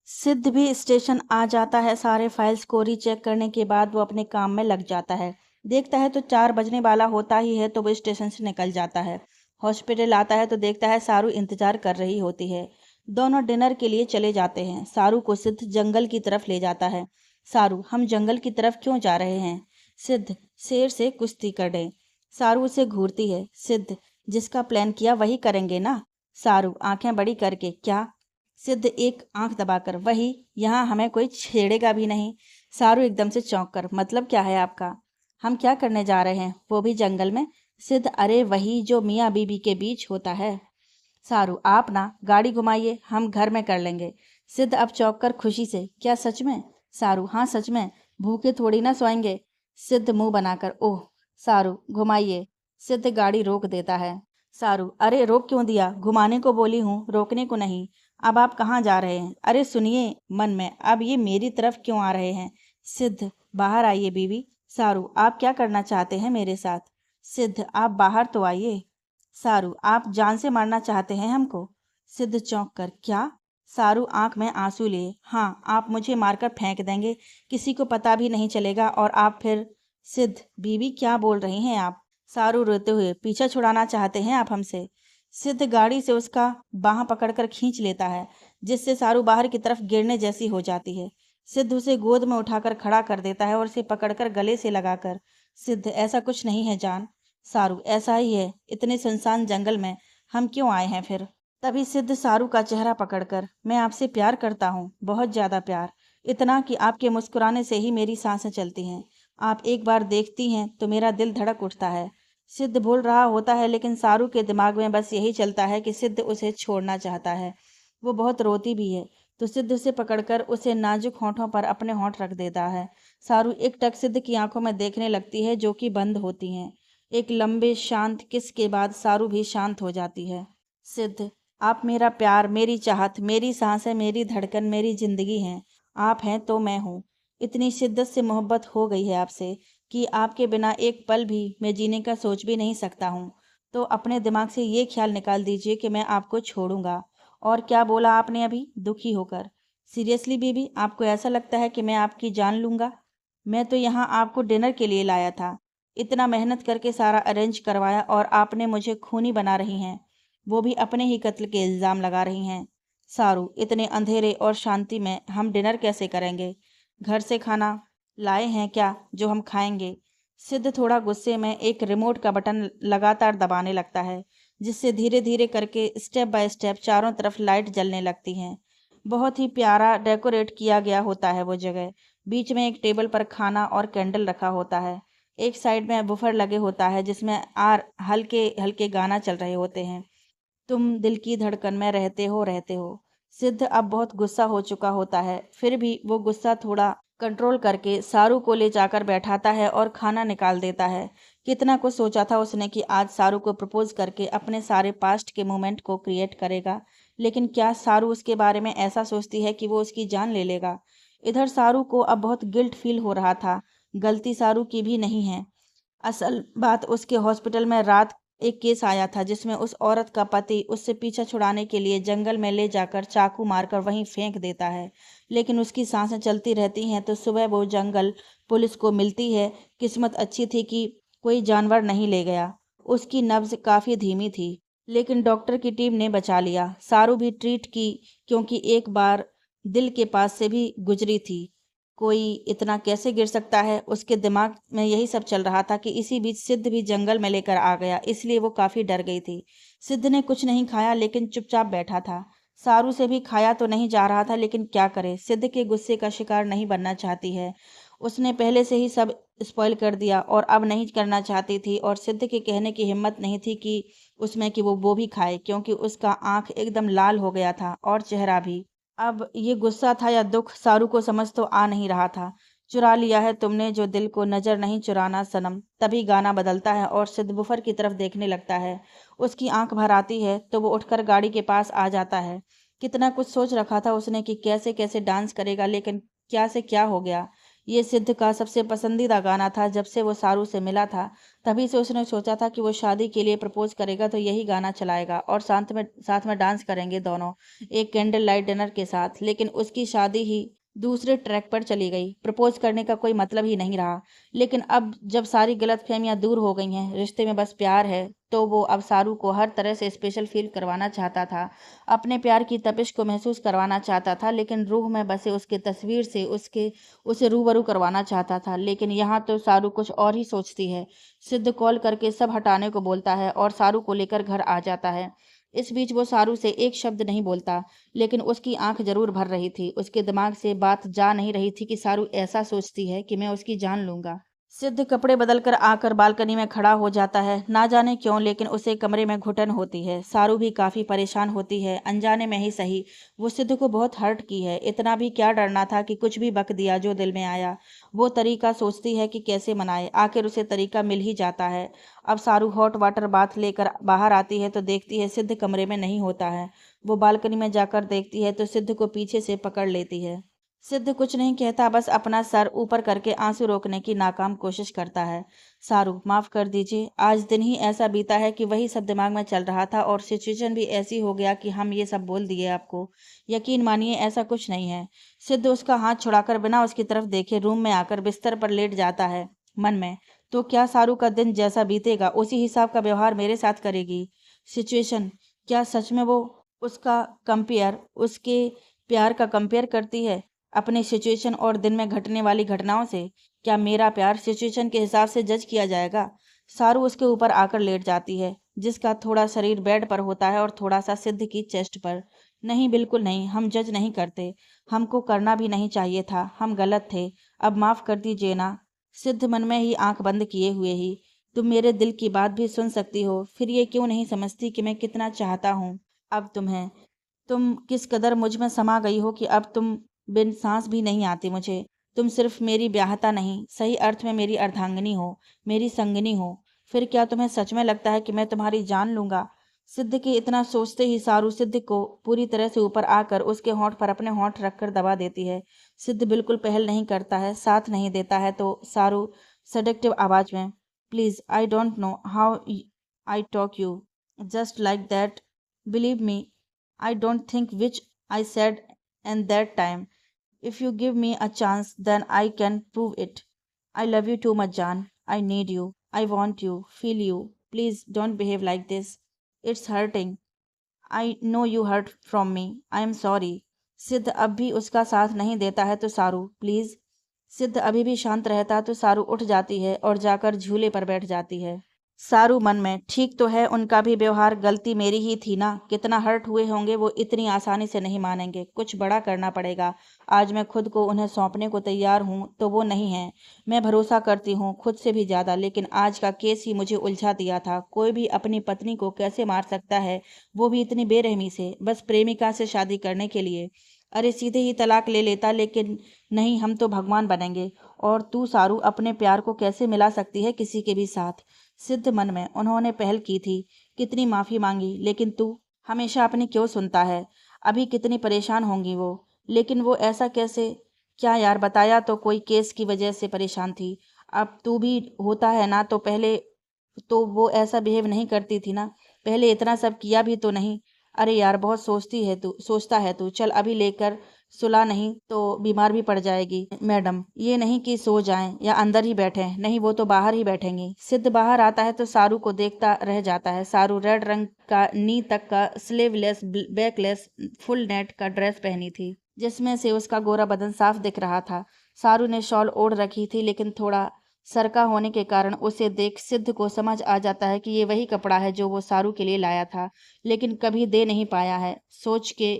सिद्ध भी स्टेशन आ जाता है। सारे फाइल्स को रीचेक करने के बाद वो अपने काम में लग जाता है। देखता है तो 4 बजने वाला होता ही है तो वो स्टेशन से निकल जाता है। हॉस्पिटल आता है तो देखता है सारू इंतजार कर रही होती है। दोनों डिनर के लिए चले जाते हैं। सारू को सिद्ध जंगल की तरफ ले जाता है। सारू, हम जंगल की तरफ क्यों जा रहे हैं? सिद्ध, शेर से कुश्ती करने। सारू उसे घूरती है। सिद्ध, जिसका प्लान किया वही करेंगे ना? सारू आंखें बड़ी करके, क्या? सिद्ध एक आंख दबाकर, वही, यहाँ हमें कोई छेड़ेगा भी नहीं। सारू एकदम से चौंक कर, मतलब क्या है आपका? हम क्या करने जा रहे हैं, वो भी जंगल में? सिद्ध, अरे वही जो मियाँ बीबी के बीच होता है। सारू, आप ना गाड़ी घुमाइए, हम घर में कर लेंगे। सिद्ध अब चौंक कर खुशी से, क्या सच में? सारू, हाँ सच में, भूखे थोड़ी ना सोएंगे। सिद्ध मुंह बनाकर, ओह। सारू, घुमाइए। सिद्ध गाड़ी रोक देता है। सारू, अरे रोक क्यों दिया? घुमाने को बोली हूँ, रोकने को नहीं। अब आप कहाँ जा रहे हैं? अरे सुनिए, मन में, अब ये मेरी तरफ क्यों आ रहे हैं? सिद्ध, बाहर आइए बीवी। सारू, आप क्या करना चाहते हैं मेरे साथ? सिद्ध, आप बाहर तो आइए। सारू, आप जान से मारना चाहते हैं हमको? सिद्ध चौंक कर, क्या? सारू आंख में आंसू लिए, हाँ, आप मुझे मारकर फेंक देंगे, किसी को पता भी नहीं चलेगा और आप फिर। सिद्ध, बीवी क्या बोल रही हैं आप? सारू रोते हुए, पीछा छुड़ाना चाहते हैं आप हमसे? सिद्ध गाड़ी से उसका बाह पकड़कर खींच लेता है, जिससे सारू बाहर की तरफ गिरने जैसी हो जाती है। सिद्ध उसे गोद में उठाकर खड़ा कर देता है और उसे पकड़कर गले से लगाकर, सिद्ध, ऐसा कुछ नहीं है जान। सारू, ऐसा ही है, इतने सुनसान जंगल में हम क्यों आए हैं फिर? तभी सिद्ध सारू का चेहरा पकड़कर, मैं आपसे प्यार करता हूँ, बहुत ज्यादा प्यार, इतना कि आपके मुस्कुराने से ही मेरी सांसें चलती हैं। आप एक बार देखती हैं तो मेरा दिल धड़क उठता है। सिद्ध बोल रहा होता है लेकिन सारू के दिमाग में बस यही चलता है कि सिद्ध उसे छोड़ना चाहता है। वो बहुत रोती भी है तो सिद्ध उसे पकड़कर उसे नाजुक होठों पर अपने होंठ रख देता है। सारू एक टक सिद्ध की आंखों में देखने लगती है जो कि बंद होती हैं। एक लंबे शांत किस के बाद सारू भी शांत हो जाती है। सिद्ध, आप मेरा प्यार, मेरी चाहत, मेरी सांसें, मेरी धड़कन, मेरी जिंदगी हैं। आप हैं तो मैं हूँ। इतनी शिद्दत से मोहब्बत हो गई है आपसे कि आपके बिना एक पल भी मैं जीने का सोच भी नहीं सकता हूँ। तो अपने दिमाग से ये ख्याल निकाल दीजिए कि मैं आपको छोड़ूंगा। और क्या बोला आपने अभी, दुखी होकर? सीरियसली बीबी, आपको ऐसा लगता है कि मैं आपकी जान लूंगा? मैं तो यहाँ आपको डिनर के लिए लाया था। इतना मेहनत करके सारा अरेंज करवाया और आपने मुझे खूनी बना रही हैं, वो भी अपने ही कत्ल के इल्ज़ाम लगा रही हैं। सारू, इतने अंधेरे और शांति में हम डिनर कैसे करेंगे? घर से खाना लाए हैं क्या जो हम खाएंगे? सिद्ध थोड़ा गुस्से में एक रिमोट का बटन लगातार दबाने लगता है, जिससे धीरे धीरे करके स्टेप बाय स्टेप चारों तरफ लाइट जलने लगती हैं। बहुत ही प्यारा डेकोरेट किया गया होता है वो जगह। बीच में एक टेबल पर खाना और कैंडल रखा होता है। एक साइड में बुफर लगे होता है जिसमें आर हल्के हल्के गाना चल रहे होते हैं। तुम दिल की धड़कन में रहते हो, रहते हो। सिद्ध अब बहुत गुस्सा हो चुका होता है, फिर भी वो गुस्सा थोड़ा कंट्रोल करके सारू को ले जाकर बैठाता है और खाना निकाल देता है। कितना कुछ सोचा था उसने कि आज सारू को प्रपोज करके अपने सारे पास्ट के मोमेंट को क्रिएट करेगा, लेकिन क्या सारू उसके बारे में ऐसा सोचती है कि वो उसकी जान ले लेगा? इधर सारू को अब बहुत गिल्ट फील हो रहा था। गलती सारू की भी नहीं है। असल बात, उसके हॉस्पिटल में रात एक केस आया था जिसमें उस औरत का पति उससे पीछा छुड़ाने के लिए जंगल में ले जाकर चाकू मारकर वहीं फेंक देता है, लेकिन उसकी सांसें चलती रहती हैं तो सुबह वो जंगल पुलिस को मिलती है। किस्मत अच्छी थी कि कोई जानवर नहीं ले गया। उसकी नब्ज काफ़ी धीमी थी, लेकिन डॉक्टर की टीम ने बचा लिया। सारू भी ट्रीट की क्योंकि एक बार दिल के पास से भी गुजरी थी। कोई इतना कैसे गिर सकता है, उसके दिमाग में यही सब चल रहा था कि इसी बीच सिद्ध भी जंगल में लेकर आ गया, इसलिए वो काफ़ी डर गई थी। सिद्ध ने कुछ नहीं खाया लेकिन चुपचाप बैठा था। सारू से भी खाया तो नहीं जा रहा था, लेकिन क्या करे, सिद्ध के गुस्से का शिकार नहीं बनना चाहती है। उसने पहले से ही सब स्पॉइल कर दिया और अब नहीं करना चाहती थी, और सिद्ध के कहने की हिम्मत नहीं थी कि उसमें कि वो भी खाए, क्योंकि उसका आंख एकदम लाल हो गया था और चेहरा भी। अब ये गुस्सा था या दुख, सारू को समझ तो आ नहीं रहा था। चुरा लिया है तुमने जो दिल को, नजर नहीं चुराना सनम। तभी गाना बदलता है और सिद्ध बुफर की तरफ देखने लगता है। उसकी आंख भर आती है तो वो उठकर गाड़ी के पास आ जाता है। कितना कुछ सोच रखा था उसने कि कैसे कैसे डांस करेगा, लेकिन क्या से क्या हो गया। ये सिद्ध का सबसे पसंदीदा गाना था। जब से वो सारू से मिला था तभी से उसने सोचा था कि वो शादी के लिए प्रपोज करेगा तो यही गाना चलाएगा और साथ में डांस करेंगे दोनों, एक कैंडल लाइट डिनर के साथ। लेकिन उसकी शादी ही दूसरे ट्रैक पर चली गई। प्रपोज करने का कोई मतलब ही नहीं रहा। लेकिन अब जब सारी गलतफहमियां दूर हो गई हैं, रिश्ते में बस प्यार है, तो वो अब सारू को हर तरह से स्पेशल फील करवाना चाहता था। अपने प्यार की तपिश को महसूस करवाना चाहता था, लेकिन रूह में बसे उसकी तस्वीर से उसे रूबरू करवाना चाहता था। लेकिन यहाँ तो सारू कुछ और ही सोचती है। सिद्ध कॉल करके सब हटाने को बोलता है और सारू को लेकर घर आ जाता है। इस बीच वो सारू से एक शब्द नहीं बोलता, लेकिन उसकी आंख जरूर भर रही थी। उसके दिमाग से बात जा नहीं रही थी कि सारू ऐसा सोचती है कि मैं उसकी जान लूंगा। सिद्ध कपड़े बदलकर आकर बालकनी में खड़ा हो जाता है। ना जाने क्यों, लेकिन उसे कमरे में घुटन होती है। सारू भी काफी परेशान होती है। अनजाने में ही सही, वो सिद्ध को बहुत हर्ट की है। इतना भी क्या डरना था कि कुछ भी बक दिया जो दिल में आया। वो तरीका सोचती है कि कैसे मनाए। आखिर उसे तरीका मिल ही जाता है। अब सारू हॉट वाटर बाथ लेकर बाहर आती है तो देखती है सिद्ध कमरे में नहीं होता है। वो बालकनी में जाकर देखती है तो सिद्ध को पीछे से पकड़ लेती है। सिद्ध कुछ नहीं कहता, बस अपना सर ऊपर करके आंसू रोकने की नाकाम कोशिश करता है। सारू, माफ कर दीजिए, आज दिन ही ऐसा बीता है कि वही सब दिमाग में चल रहा था और सिचुएशन भी ऐसी हो गया कि हम ये सब बोल दिए आपको। यकीन मानिए ऐसा कुछ नहीं है। सिद्ध उसका हाथ छुड़ाकर बिना उसकी तरफ देखे रूम में आकर बिस्तर पर लेट जाता है। मन में, तो क्या सारू का दिन जैसा बीतेगा उसी हिसाब का व्यवहार मेरे साथ करेगी? सिचुएशन, क्या सच में वो उसका कंपेयर उसके प्यार का कंपेयर करती है अपने सिचुएशन और दिन में घटने वाली घटनाओं से? क्या मेरा प्यार सिचुएशन के हिसाब से जज किया जाएगा? सारू उसके ऊपर आकर लेट जाती है, जिसका थोड़ा शरीर बेड पर होता है और थोड़ा सा सिद्ध की चेस्ट पर। नहीं, बिल्कुल नहीं, हम जज नहीं करते। हमको करना भी नहीं चाहिए था, हम गलत थे। अब माफ कर दीजिए ना। सिद्ध मन में ही आंख बंद किए हुए ही, तुम मेरे दिल की बात भी सुन सकती हो, फिर ये क्यों नहीं समझती कि मैं कितना चाहता हूँ अब तुम्हें। तुम किस कदर मुझ में समा गई हो कि अब तुम बिन सांस भी नहीं आती मुझे। तुम सिर्फ मेरी ब्याहता नहीं, सही अर्थ में मेरी अर्धांगिनी हो, मेरी संगिनी हो। फिर क्या तुम्हें सच में लगता है कि मैं तुम्हारी जान लूंगा? सिद्ध के इतना सोचते ही सारू सिद्ध को पूरी तरह से ऊपर आकर उसके होंठ पर अपने होंठ रखकर दबा देती है। सिद्ध बिल्कुल पहल नहीं करता है, साथ नहीं देता है, तो सारू सडेक्टिव आवाज में, please, I don't know how I talk you just like that, believe me, I don't think which I said and that time. If you give me a chance, then I can prove it. I love you too much, Jan. I need you. I want you. Feel you. Please don't behave like this. It's hurting. I know you hurt from me. I am sorry. सिद्ध अब भी उसका साथ नहीं देता है तो सारू, प्लीज। सिद्ध अभी भी शांत रहता तो सारू उठ जाती है और जाकर झूले पर बैठ जाती है। सारू मन में, ठीक तो है, उनका भी व्यवहार, गलती मेरी ही थी ना। कितना हर्ट हुए होंगे वो, इतनी आसानी से नहीं मानेंगे। कुछ बड़ा करना पड़ेगा। आज मैं खुद को उन्हें सौंपने को तैयार हूँ तो वो नहीं है। मैं भरोसा करती हूँ खुद से भी ज्यादा, लेकिन आज का केस ही मुझे उलझा दिया था। कोई भी अपनी पत्नी को कैसे मार सकता है, वो भी इतनी बेरहमी से, बस प्रेमिका से शादी करने के लिए। अरे सीधे ही तलाक ले लेता, लेकिन नहीं, हम तो भगवान बनेंगे। और तू सारू अपने प्यार को कैसे मिला सकती है किसी के भी साथ? सिद्ध मन में, उन्होंने पहल की थी, कितनी माफी मांगी, लेकिन तू हमेशा अपनी क्यों सुनता है? अभी कितनी परेशान होंगी वो, लेकिन वो ऐसा कैसे? क्या यार, बताया तो कोई केस की वजह से परेशान थी। अब तू भी होता है ना, तो पहले तो वो ऐसा बिहेव नहीं करती थी ना। पहले इतना सब किया भी तो नहीं। अरे यार, बहुत सोचता है तू। चल अभी लेकर सुला, नहीं तो बीमार भी पड़ जाएगी मैडम। ये नहीं कि सो जाएं या अंदर ही बैठें, नहीं, वो तो बाहर ही बैठेंगी। सिद्ध बाहर आता है तो सारू को देखता रह जाता है। सारू रेड रंग का नी तक का स्लीवलेस बैकलेस फुल नेट का ड्रेस पहनी थी, जिसमें से उसका गोरा बदन साफ दिख रहा था। सारू ने शॉल ओढ़ रखी थी, लेकिन थोड़ा सरका होने के कारण उसे देख सिद्ध को समझ आ जाता है कि ये वही कपड़ा है जो वो सारू के लिए लाया था, लेकिन कभी दे नहीं पाया है, सोच के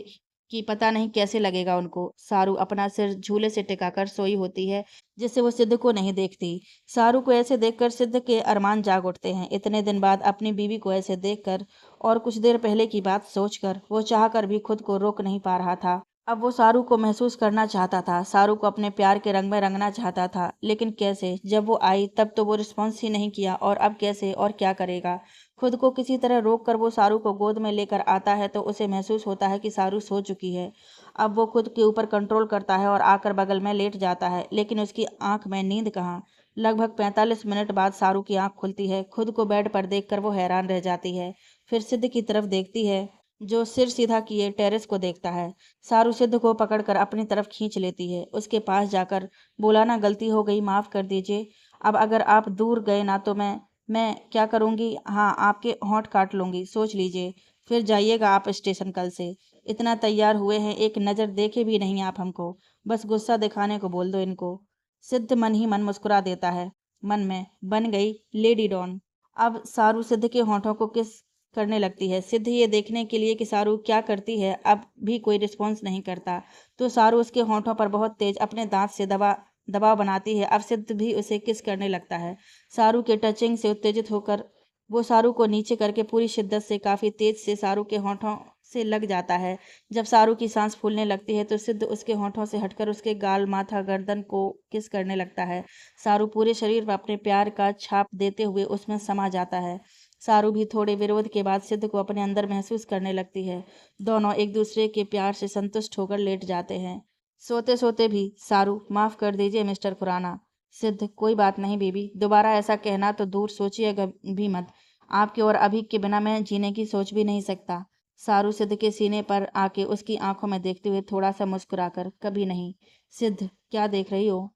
कि पता नहीं कैसे लगेगा उनको। सारू अपना सिर झूले से टिकाकर सोई होती है, जिससे वो सिद्ध को नहीं देखती। सारू को ऐसे देखकर सिद्ध के अरमान जाग उठते हैं। इतने दिन बाद अपनी बीवी को ऐसे देखकर और कुछ देर पहले की बात सोचकर वो चाहकर भी खुद को रोक नहीं पा रहा था। अब वो सारू को महसूस करना चाहता था, सारू को अपने प्यार के रंग में रंगना चाहता था, लेकिन कैसे? जब वो आई तब तो वो रिस्पॉन्स ही नहीं किया, और अब कैसे और क्या करेगा? खुद को किसी तरह रोक कर वो सारू को गोद में लेकर आता है तो उसे महसूस होता है कि सारू सो चुकी है। अब वो खुद के ऊपर कंट्रोल करता है और आकर बगल में लेट जाता है, लेकिन उसकी आंख में नींद कहाँ। लगभग 45 मिनट बाद सारू की आंख खुलती है। खुद को बेड पर देखकर वो हैरान रह जाती है। फिर सिद्ध की तरफ देखती है, जो सिर सीधा किए टेरेस को देखता है। सारू सिद्ध को पकड़कर अपनी तरफ खींच लेती है। उसके पास जाकर बोला, ना गलती हो गई, माफ़ कर दीजिए। अब अगर आप दूर गए ना तो मैं क्या करूँगी? हाँ, आपके होंठ काट लूँगी, सोच लीजिए। फिर जाइएगा आप स्टेशन कल से। इतना तैयार हुए हैं, एक नज़र देखे भी नहीं आप हमको। बस गुस्सा दिखाने को बोल दो इनको। सिद्ध मन ही मन मुस्कुरा देता है। मन में बन गई लेडी डॉन। अब सारू सिद्ध के होंठों को किस करने लगती है। सिद्ध ये देखने के लिए कि सारू क्या करती है अब भी कोई रिस्पॉन्स नहीं करता, तो सारू उसके होंठों पर बहुत तेज अपने दांत से दबाव बनाती है। अब सिद्ध भी उसे किस करने लगता है। सारू के टचिंग से उत्तेजित होकर वो सारू को नीचे करके पूरी शिद्दत से काफ़ी तेज से सारू के होंठों से लग जाता है। जब सारू की सांस फूलने लगती है तो सिद्ध उसके होंठों से हटकर उसके गाल, माथा, गर्दन को किस करने लगता है। सारू पूरे शरीर पर अपने प्यार का छाप देते हुए उसमें समा जाता है। सारू भी थोड़े विरोध के बाद सिद्ध को अपने अंदर महसूस करने लगती है। दोनों एक दूसरे के प्यार से संतुष्ट होकर लेट जाते हैं। सोते सोते भी सारू, माफ कर दीजिए मिस्टर खुराना। सिद्ध, कोई बात नहीं बीबी, दोबारा ऐसा कहना तो दूर सोचिएगा भी मत। आपके और अभी के बिना मैं जीने की सोच भी नहीं सकता। सारू सिद्ध के सीने पर आके उसकी आंखों में देखते हुए थोड़ा सा मुस्कुराकर, कभी नहीं। सिद्ध, क्या देख रही हो?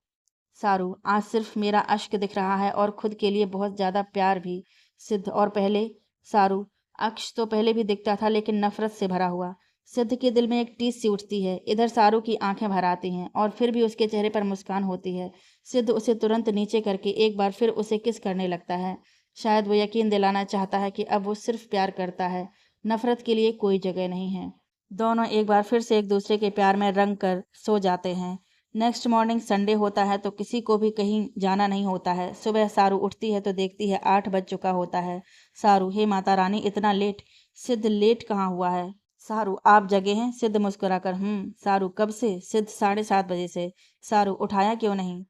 सारू, आज सिर्फ मेरा अश्क दिख रहा है और खुद के लिए बहुत ज्यादा प्यार भी। सिद्ध, और पहले? सारू, अक्ष तो पहले भी दिखता था, लेकिन नफरत से भरा हुआ। सिद्ध के दिल में एक टीस सी उठती है। इधर सारू की आंखें भर आती हैं और फिर भी उसके चेहरे पर मुस्कान होती है। सिद्ध उसे तुरंत नीचे करके एक बार फिर उसे किस करने लगता है। शायद वो यकीन दिलाना चाहता है कि अब वो सिर्फ प्यार करता है, नफरत के लिए कोई जगह नहीं है। दोनों एक बार फिर से एक दूसरे के प्यार में रंग कर सो जाते हैं। नेक्स्ट मॉर्निंग संडे होता है तो किसी को भी कहीं जाना नहीं होता है। सुबह सारू उठती है तो देखती है 8 बज चुका होता है। सारू, हे माता रानी, इतना लेट? सिद्ध, लेट कहाँ हुआ है? सारू, आप जगे हैं? सिद्ध मुस्कुराकर, सारू, कब से? सिद्ध, 7:30 बजे से। सारू, उठाया क्यों नहीं?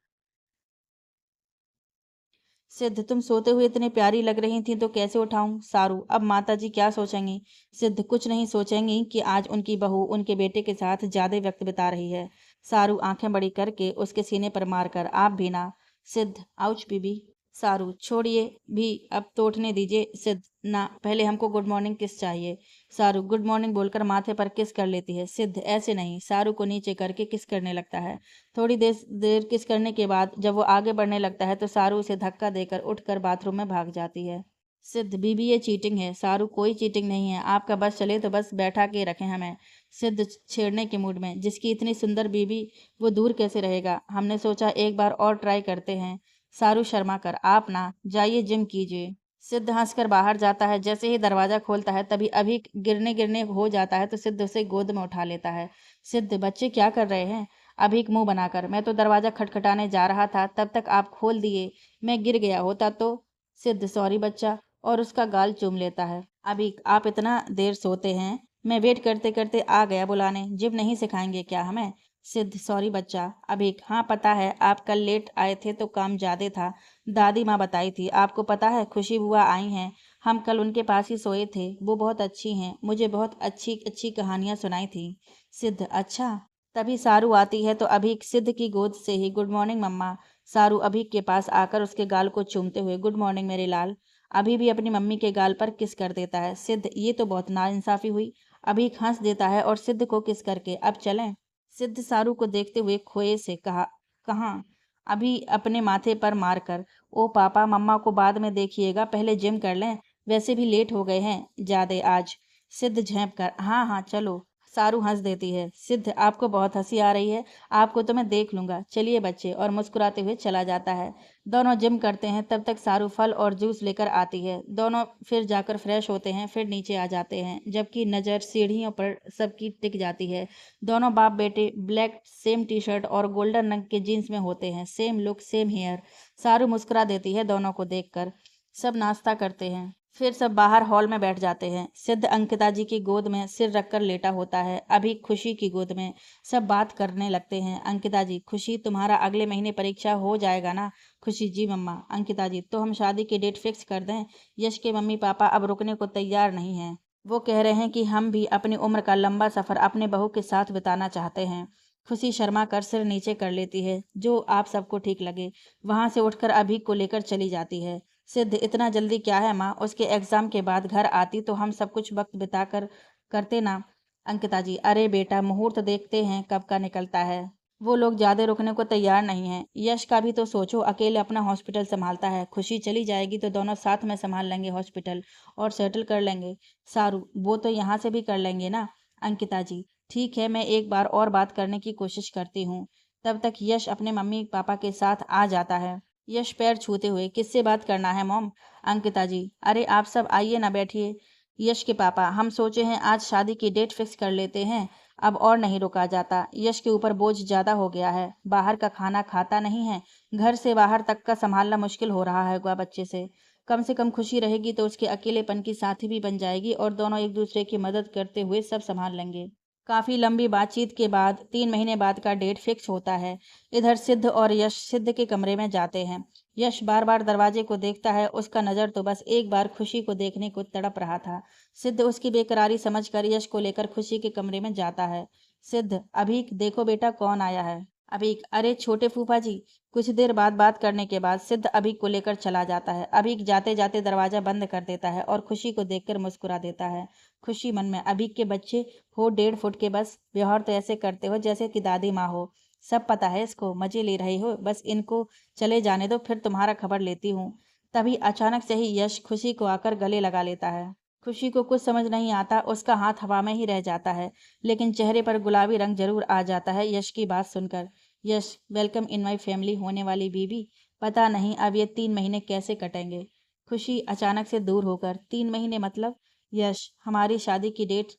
सिद्ध, तुम सोते हुए इतनी प्यारी लग रही थी तो कैसे उठाऊं? सारू, अब माताजी क्या सोचेंगी? सिद्ध, कुछ नहीं सोचेंगी कि आज उनकी बहू उनके बेटे के साथ ज्यादा वक्त बिता रही है। सारू आंखें बड़ी करके उसके सीने पर मारकर, आप भी ना। सिद्ध, आउच बीबी। सारू, छोड़िए भी, अब तो उठने दीजिए। सिद्ध, ना, पहले हमको गुड मॉर्निंग किस चाहिए। सारू गुड मॉर्निंग बोलकर माथे पर किस कर लेती है। सिद्ध, ऐसे नहीं। सारू को नीचे करके किस करने लगता है। थोड़ी देर देर किस करने के बाद जब वो आगे बढ़ने लगता है तो सारू उसे धक्का देकर उठकर बाथरूम में भाग जाती है। सिद्ध, बीबी ये चीटिंग है। सारू, कोई चीटिंग नहीं है, आपका बस चले तो बस बैठा के रखें हमें। सिद्ध छेड़ने के मूड में, जिसकी इतनी सुंदर बीबी वो दूर कैसे रहेगा? हमने सोचा एक बार और ट्राई करते हैं। सारू शर्मा कर, आप ना जाइए, जिम कीजिए। सिद्ध हंसकर बाहर जाता है। जैसे ही दरवाजा खोलता है तभी अभी गिरने गिरने हो जाता है तो सिद्ध उसे गोद में उठा लेता है। सिद्ध, बच्चे क्या कर रहे हैं? अभी एक मुंह बनाकर, मैं तो दरवाजा खटखटाने जा रहा था तब तक आप खोल दिए, मैं गिर गया होता तो। सिद्ध, सॉरी बच्चा, और उसका गाल चूम लेता है। अभी आप इतना देर सोते हैं, मैं वेट करते करते आ गया बुलाने। जिम नहीं सिखाएंगे क्या हमें? सिद्ध, सॉरी बच्चा। अभी, हाँ पता है, आप कल लेट आए थे तो काम ज्यादा था, दादी माँ बताई थी। आपको पता है खुशी बुआ आई हैं, हम कल उनके पास ही सोए थे। वो बहुत अच्छी हैं, मुझे बहुत अच्छी अच्छी कहानियां सुनाई थी। सिद्ध, अच्छा। तभी सारू आती है तो अभीक सिद्ध की गोद से ही, गुड मॉर्निंग मम्मा। सारू अभीक के पास आकर उसके गाल को चूमते हुए, गुड मॉर्निंग मेरे लाल। अभी भी अपनी मम्मी के गाल पर किस कर देता है। सिद्ध, ये तो बहुत नाइंसाफी हुई। अभीक हंस देता है और सिद्ध को किस करके, अब चलें? सिद्ध सारू को देखते हुए खोए से कहा, कहाँ? अभी अपने माथे पर मारकर, ओ पापा, मम्मा को बाद में देखिएगा, पहले जिम कर लें, वैसे भी लेट हो गए हैं ज्यादा आज। सिद्ध झेंप कर, हाँ हाँ चलो। सारू हंस देती है। सिद्ध, आपको बहुत हंसी आ रही है, आपको तो मैं देख लूंगा, चलिए बच्चे, और मुस्कुराते हुए चला जाता है। दोनों जिम करते हैं, तब तक सारू फल और जूस लेकर आती है। दोनों फिर जाकर फ्रेश होते हैं, फिर नीचे आ जाते हैं, जबकि नज़र सीढ़ियों पर सबकी टिक जाती है। दोनों बाप बेटे ब्लैक सेम टी शर्ट और गोल्डन रंग के जीन्स में होते हैं, सेम लुक सेम हेयर। सारू मुस्कुरा देती है दोनों को देखकर। सब नाश्ता करते हैं, फिर सब बाहर हॉल में बैठ जाते हैं। सिद्ध अंकिता जी की गोद में सिर रखकर लेटा होता है, अभी खुशी की गोद में। सब बात करने लगते हैं। अंकिता जी, खुशी तुम्हारा अगले महीने परीक्षा हो जाएगा ना? खुशी, जी मम्मा। अंकिता जी, तो हम शादी की डेट फिक्स कर दें? यश के मम्मी पापा अब रुकने को तैयार नहीं हैं। वो कह रहे हैं कि हम भी अपनी उम्र का लंबा सफर अपने बहू के साथ बिताना चाहते हैं। खुशी शर्मा कर सिर नीचे कर लेती है। जो आप सबको ठीक लगे। वहां से उठकर अभी को लेकर चली जाती है। सिद्ध, इतना जल्दी क्या है माँ? उसके एग्जाम के बाद घर आती तो हम सब कुछ वक्त बिता कर करते ना। अंकिता जी, अरे बेटा, मुहूर्त देखते हैं कब का निकलता है। वो लोग ज्यादा रुकने को तैयार नहीं हैं। यश का भी तो सोचो, अकेले अपना हॉस्पिटल संभालता है। खुशी चली जाएगी तो दोनों साथ में संभाल लेंगे हॉस्पिटल और सेटल कर लेंगे। सारू, वो तो यहाँ से भी कर लेंगे ना। अंकिता जी, ठीक है, मैं एक बार और बात करने की कोशिश करती हूँ। तब तक यश अपने मम्मी पापा के साथ आ जाता है। यश पैर छूते हुए, किससे बात करना है मॉम? अंकिता जी, अरे आप सब आइए ना, बैठिए। यश के पापा, हम सोचे हैं आज शादी की डेट फिक्स कर लेते हैं। अब और नहीं रुका जाता। यश के ऊपर बोझ ज्यादा हो गया है। बाहर का खाना खाता नहीं है। घर से बाहर तक का संभालना मुश्किल हो रहा है बच्चे से। कम से कम खुशी रहेगी तो उसके अकेलेपन की साथी भी बन जाएगी और दोनों एक दूसरे की मदद करते हुए सब संभाल लेंगे। काफी लंबी बातचीत के बाद 3 महीने बाद का डेट फिक्स होता है। इधर सिद्ध और यश सिद्ध के कमरे में जाते हैं। यश बार बार दरवाजे को देखता है। उसका नजर तो बस एक बार खुशी को देखने को तड़प रहा था। सिद्ध उसकी बेकरारी समझकर यश को लेकर खुशी के कमरे में जाता है। सिद्ध, अभी देखो बेटा कौन आया है। अभी, अरे छोटे फूफा जी। कुछ देर बाद बात करने के बाद सिद्ध अभी को लेकर चला जाता है। अभी जाते जाते दरवाजा बंद कर देता है और खुशी को देखकर मुस्कुरा देता है। खुशी मन में, अभी के बच्चे हो 1.5 फुट के, बस व्यवहार तो ऐसे करते हो जैसे कि दादी माँ हो। सब पता है इसको, मजे ले रहे हो, बस इनको चले जाने दो, फिर तुम्हारा खबर लेती हूँ। तभी अचानक से ही यश खुशी को आकर गले लगा लेता है। खुशी को कुछ समझ नहीं आता। उसका हाथ हवा में ही रह जाता है, लेकिन चेहरे पर गुलाबी रंग जरूर आ जाता है यश की बात सुनकर। यश, वेलकम इन माई फैमिली होने वाली बीबी। पता नहीं अब ये 3 महीने कैसे कटेंगे। खुशी अचानक से दूर होकर, 3 महीने मतलब? यश, हमारी शादी की डेट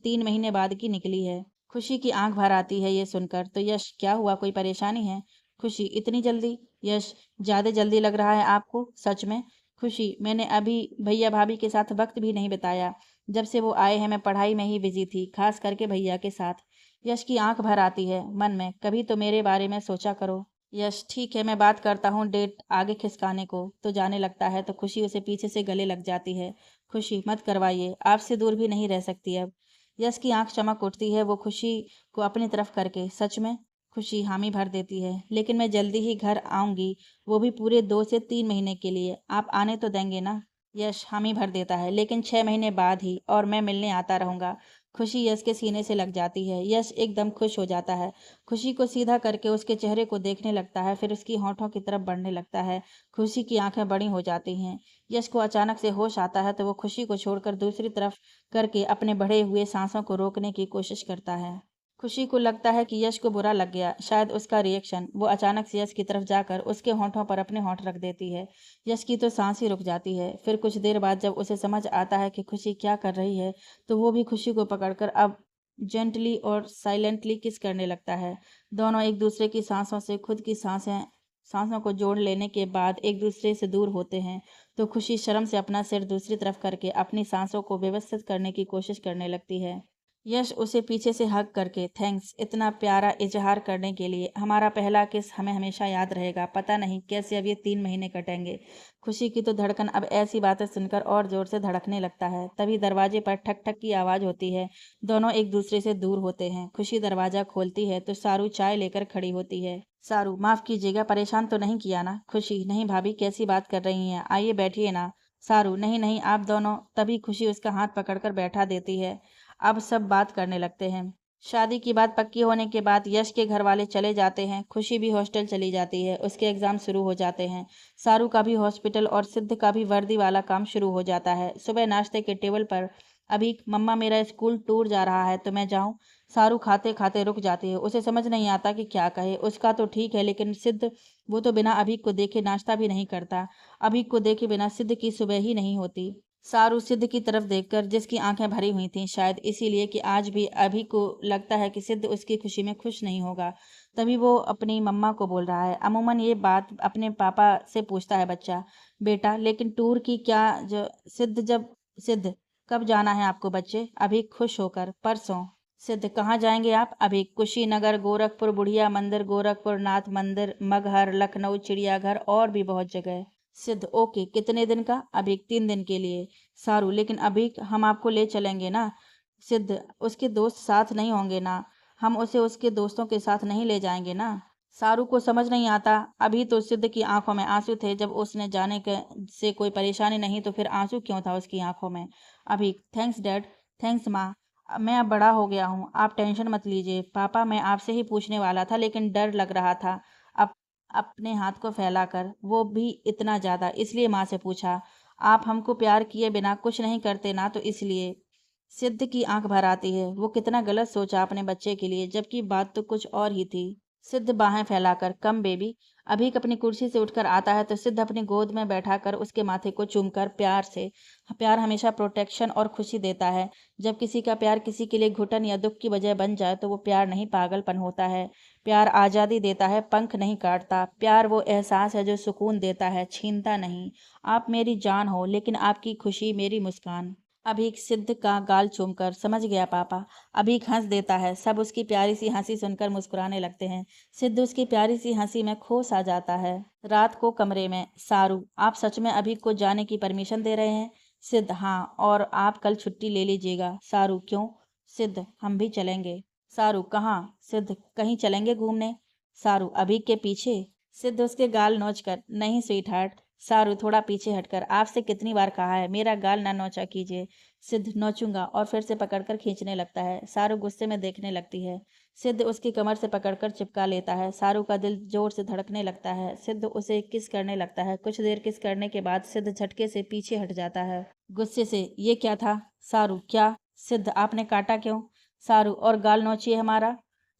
3 महीने बाद की निकली है। खुशी की आंख भर आती है ये सुनकर। तो यश, क्या हुआ, कोई परेशानी है? खुशी, इतनी जल्दी? यश, ज्यादा जल्दी लग रहा है आपको सच में। खुशी, मैंने अभी भैया भाभी के साथ वक्त भी नहीं बिताया। जब से वो आए हैं मैं पढ़ाई में ही बिजी थी, खास करके भैया के साथ। यश की आंख भर आती है मन में, कभी तो मेरे बारे में सोचा करो। यश, ठीक है, मैं बात करता हूँ डेट आगे खिसकाने को। तो जाने लगता है तो खुशी उसे पीछे से गले लग जाती है। खुशी, मत करवाइए, आपसे दूर भी नहीं रह सकती अब। यश की आंख चमक उठती है, वो खुशी को अपनी तरफ करके, सच में? खुशी हामी भर देती है, लेकिन मैं जल्दी ही घर आऊंगी, वो भी पूरे 2 से 3 महीने के लिए। आप आने तो देंगे ना? यश हामी भर देता है, लेकिन 6 महीने बाद ही, और मैं मिलने आता रहूंगा। खुशी यश के सीने से लग जाती है। यश एकदम खुश हो जाता है। खुशी को सीधा करके उसके चेहरे को देखने लगता है, फिर उसकी होठों की तरफ बढ़ने लगता है। खुशी की आंखें बड़ी हो जाती हैं। यश को अचानक से होश आता है तो वो खुशी को छोड़कर दूसरी तरफ करके अपने बढ़े हुए सांसों को रोकने की कोशिश करता है। खुशी को लगता है कि यश को बुरा लग गया, शायद उसका रिएक्शन। वो अचानक से यश की तरफ जाकर उसके होठों पर अपने होठ रख देती है। यश की तो सांस ही रुक जाती है। फिर कुछ देर बाद जब उसे समझ आता है कि खुशी क्या कर रही है, तो वो भी खुशी को पकड़कर अब जेंटली और साइलेंटली किस करने लगता है। दोनों एक दूसरे की सांसों से खुद की सांसों को जोड़ लेने के बाद एक दूसरे से दूर होते हैं, तो खुशी शर्म से अपना सिर दूसरी तरफ करके अपनी सांसों को व्यवस्थित करने की कोशिश करने लगती है। यश उसे पीछे से हग करके, थैंक्स, इतना प्यारा इजहार करने के लिए। हमारा पहला किस हमें हमेशा याद रहेगा। पता नहीं कैसे अब ये 3 महीने कटेंगे। खुशी की तो धड़कन अब ऐसी बातें सुनकर और जोर से धड़कने लगता है। तभी दरवाजे पर ठक ठक की आवाज होती है। दोनों एक दूसरे से दूर होते हैं। खुशी दरवाजा खोलती है तो सारू चाय लेकर खड़ी होती है। सारू, माफ कीजिएगा, परेशान तो नहीं किया ना? खुशी, नहीं भाभी, कैसी बात कर रही हैं, आइए बैठिए ना। सारू, नहीं नहीं, आप दोनों। तभी खुशी उसका हाथ पकड़कर बैठा देती है। अब सब बात करने लगते हैं। शादी की बात पक्की होने के बाद यश के घर वाले चले जाते हैं। खुशी भी हॉस्टल चली जाती है। उसके एग्जाम शुरू हो जाते हैं। सारू का भी हॉस्पिटल और सिद्ध का भी वर्दी वाला काम शुरू हो जाता है। सुबह नाश्ते के टेबल पर, अभी मम्मा मेरा स्कूल टूर जा रहा है तो मैं जाऊं? सारू खाते खाते रुक जाती है। उसे समझ नहीं आता कि क्या कहे। उसका तो ठीक है, लेकिन सिद्ध, वो तो बिना अभी को देखे नाश्ता भी नहीं करता। अभी को देखे बिना सिद्ध की सुबह ही नहीं होती। सारू सिद्ध की तरफ देखकर, जिसकी आंखें भरी हुई थीं, शायद इसीलिए कि आज भी अभी को लगता है कि सिद्ध उसकी खुशी में खुश नहीं होगा, तभी वो अपनी मम्मा को बोल रहा है। अमूमन ये बात अपने पापा से पूछता है बच्चा, बेटा लेकिन टूर की क्या सिद्ध कब जाना है आपको बच्चे? अभी खुश होकर, परसों। सिद्ध कहाँ जाएंगे आप? अभी कुशीनगर, गोरखपुर, बुढ़िया मंदिर, गोरखपुर नाथ मंदिर, मगहर, लखनऊ, चिड़ियाघर और भी बहुत जगह। सिद्ध ओके, कितने दिन का? अभी 3 दिन के लिए। सारू लेकिन अभी हम आपको ले चलेंगे ना? सिद्ध उसके दोस्त साथ नहीं होंगे ना? हम उसे उसके दोस्तों के साथ नहीं ले जाएंगे ना? सारू को समझ नहीं आता। अभी तो सिद्ध की आंखों में आंसू थे। जब उसने जाने के से कोई परेशानी नहीं तो फिर आंसू क्यों था उसकी आंखों में? अभी थैंक्स डैड। थैंक्स माँ। मैं अब बड़ा हो गया हूँ, आप टेंशन मत लीजिए। पापा मैं आपसे ही पूछने वाला था लेकिन डर लग रहा था। अब अपने हाथ को फैलाकर, वो भी इतना ज़्यादा, इसलिए माँ से पूछा। आप हमको प्यार किए बिना कुछ नहीं करते ना, तो इसलिए। सिद्ध की आंख भर आती है। वो कितना गलत सोचा अपने बच्चे के लिए, जबकि बात तो कुछ और ही थी। सिद्ध बाहें फैलाकर, कम बेबी। अभीक अपनी कुर्सी से उठकर आता है तो सिद्ध अपनी गोद में बैठाकर उसके माथे को चूमकर प्यार से, प्यार हमेशा प्रोटेक्शन और खुशी देता है। जब किसी का प्यार किसी के लिए घुटन या दुख की वजह बन जाए तो वो प्यार नहीं, पागलपन होता है। प्यार आज़ादी देता है, पंख नहीं काटता। प्यार वो एहसास है जो सुकून देता है, छीनता नहीं। आप मेरी जान हो, लेकिन आपकी खुशी मेरी मुस्कान। अभीक सिद्ध का गाल चूमकर, समझ गया पापा। अभीक हंस देता है। सब उसकी प्यारी सी हंसी सुनकर मुस्कुराने लगते हैं। सिद्ध उसकी प्यारी सी हंसी में खो सा जाता है। रात को कमरे में, सारू आप सच में अभीक को जाने की परमिशन दे रहे हैं? सिद्ध हाँ, और आप कल छुट्टी ले लीजिएगा। सारू क्यों? सिद्ध हम भी चलेंगे। सारू कहाँ? सिद्ध कहीं चलेंगे घूमने। सारू अभीक के पीछे। सिद्ध उसके गाल नोचकर, नहीं स्वीट हार्ट। सारू थोड़ा पीछे हटकर, आपसे कितनी बार कहा है मेरा गाल ना नोचा कीजिए। सिद्ध नोचूंगा, और फिर से पकड़कर खींचने लगता है। सारू गुस्से में देखने लगती है। सिद्ध उसकी कमर से पकड़कर चिपका लेता है। सारू का दिल जोर से धड़कने लगता है। सिद्ध उसे किस करने लगता है। कुछ देर किस करने के बाद सिद्ध झटके से पीछे हट जाता है, गुस्से से। ये क्या था? सारू क्या? सिद्ध आपने काटा क्यों? सारू और गाल नोचिए हमारा।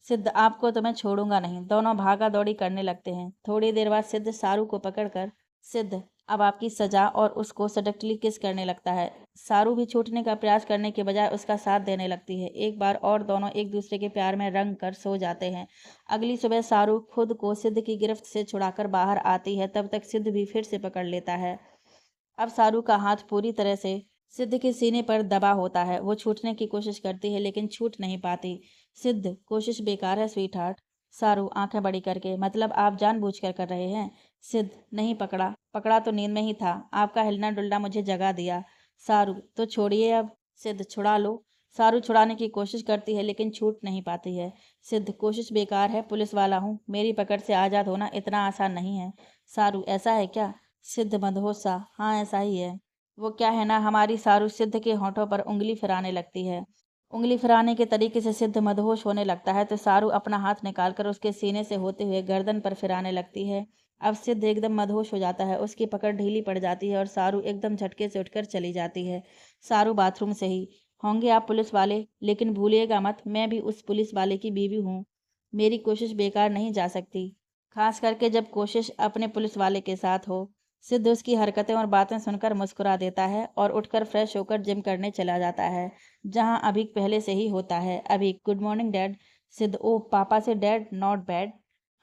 सिद्ध आपको तो मैं छोड़ूंगा नहीं। दोनों भागा दौड़ी करने लगते हैं। थोड़ी देर बाद सिद्ध सारू को पकड़कर, सिद्ध अब आपकी सजा, और उसको सडकली किस करने लगता है। सारू भी छूटने का प्रयास करने के बजाय उसका साथ देने लगती है। एक बार और दोनों एक दूसरे के प्यार में रंग कर सो जाते हैं। अगली सुबह सारू खुद को सिद्ध की गिरफ्त से छुड़ाकर बाहर आती है, तब तक सिद्ध भी फिर से पकड़ लेता है। अब सारू का हाथ पूरी तरह से सिद्ध के सीने पर दबा होता है। वो छूटने की कोशिश करती है लेकिन छूट नहीं पाती। सिद्ध कोशिश बेकार है स्वीट हार्ट। सारू आंखें बड़ी करके, मतलब आप जानबूझकर कर रहे हैं? सिद्ध नहीं, पकड़ा पकड़ा तो नींद में ही था। आपका हिलना डुलना मुझे जगा दिया। सारू तो छोड़िए अब। सिद्ध छुड़ा लो। सारू छुड़ाने की कोशिश करती है लेकिन छूट नहीं पाती है। सिद्ध कोशिश बेकार है, पुलिस वाला हूँ, मेरी पकड़ से आज़ाद होना इतना आसान नहीं है। सारू ऐसा है क्या? सिद्ध मदहोश सा, हाँ ऐसा ही है। वो क्या है ना, हमारी सारू सिद्ध के होठों पर उंगली फिराने लगती है। उंगली फिराने के तरीके से सिद्ध मदहोश होने लगता है तो सारू अपना हाथ निकालकर उसके सीने से होते हुए गर्दन पर फिराने लगती है। अब सिद्ध एकदम मदहोश हो जाता है। उसकी पकड़ ढीली पड़ जाती है और सारू एकदम झटके से उठकर चली जाती है। सारू बाथरूम से ही, होंगे आप पुलिस वाले, लेकिन भूलिएगा मत मैं भी उस पुलिस वाले की बीवी हूँ। मेरी कोशिश बेकार नहीं जा सकती, खास करके जब कोशिश अपने पुलिस वाले के साथ हो। सिद्ध उसकी हरकतें और बातें सुनकर मुस्कुरा देता है और उठकर फ्रेश होकर जिम करने चला जाता है, जहां अभीक पहले से ही होता है। Abhik good morning dad. सिद्ध ओह पापा से डैड, नॉट बैड।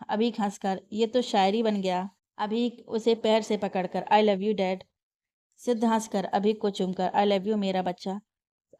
अभीक हंसकर, ये तो शायरी बन गया। अभीक उसे पैर से पकड़कर, आई लव यू डैड। सिद्ध हंसकर अभीक को चूमकर, आई लव यू मेरा बच्चा।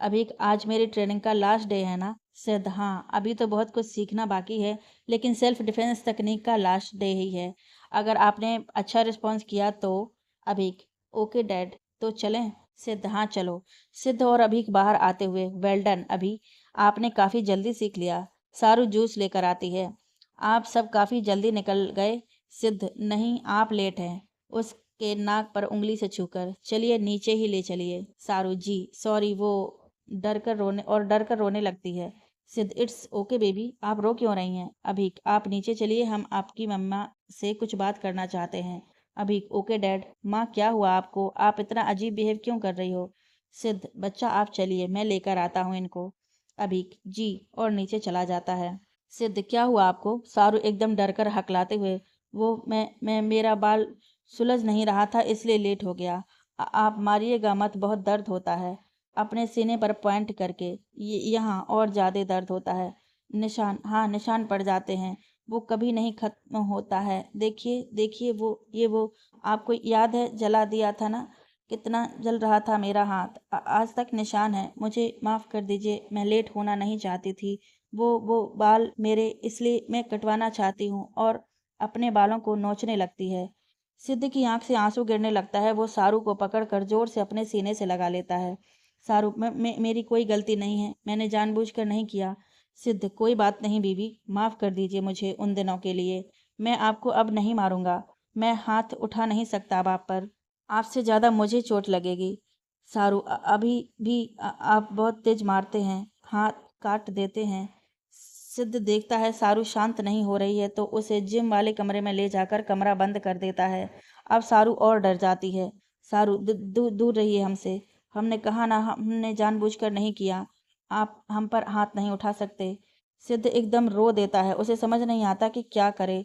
अभी आज मेरी ट्रेनिंग का लास्ट डे है ना? सिद्ध हाँ, अभी तो बहुत कुछ सीखना बाकी है, लेकिन सेल्फ डिफेंस तकनीक का लास्ट डे ही है। अगर आपने अच्छा रिस्पॉन्स किया तो। अभीक ओके डैड, तो चलें? सिद्ध हाँ चलो। सिद्ध और अभीक बाहर आते हुए, वेल डन अभी, आपने काफ़ी जल्दी सीख लिया। सारू जूस लेकर आती है। आप सब काफ़ी जल्दी निकल गए। सिद्ध नहीं, आप लेट हैं। उसके नाक पर उंगली से छूकर, चलिए नीचे ही ले चलिए। सारू जी सॉरी, वो डर कर रोने लगती है। सिद्ध इट्स ओके बेबी, आप रो क्यों रही हैं? अभीक आप नीचे चलिए, हम आपकी मम्मा से कुछ बात करना चाहते हैं। Abhik okay dad. माँ क्या हुआ आपको? आप इतना अजीब बिहेव क्यों कर रही हो? सिद्ध बच्चा आप चलिए, मैं लेकर आता हूँ इनको। अभीक जी, और नीचे चला जाता है। सिद्ध क्या हुआ आपको? सारू एकदम डर कर हकलाते हुए, वो मैं मेरा बाल सुलझ नहीं रहा था इसलिए लेट हो गया। आप मारिएगा मत, बहुत दर्द होता है। अपने सीने पर पॉइंट करके, ये यहाँ और ज़्यादा दर्द होता है। निशान, हाँ निशान पड़ जाते हैं, वो कभी नहीं खत्म होता है। देखिए देखिए, वो आपको याद है, जला दिया था ना, कितना जल रहा था मेरा हाथ। आज तक निशान है। मुझे माफ़ कर दीजिए, मैं लेट होना नहीं चाहती थी। वो बाल मेरे, इसलिए मैं कटवाना चाहती हूँ। और अपने बालों को नोचने लगती है। सिद्ध की आंख से आंसू गिरने लगता है। वो सारू को पकड़कर जोर से अपने सीने से लगा लेता है। सारू, मेरी कोई गलती नहीं है, मैंने जानबूझकर नहीं किया। सिद्ध, कोई बात नहीं बीवी, माफ़ कर दीजिए मुझे उन दिनों के लिए। मैं आपको अब नहीं मारूंगा। मैं हाथ उठा नहीं सकता अब आप पर। आपसे ज़्यादा मुझे चोट लगेगी। सारू, अभी भी आप बहुत तेज मारते हैं, हाथ काट देते हैं। सिद्ध देखता है सारू शांत नहीं हो रही है तो उसे जिम वाले कमरे में ले जाकर कमरा बंद कर देता है। अब सारू और डर जाती है। सारू, दूर रहिए हमसे। हमने कहा ना, हमने जानबूझकर नहीं किया। आप हम पर हाथ नहीं उठा सकते। सिद्ध एकदम रो देता है। उसे समझ नहीं आता कि क्या करे।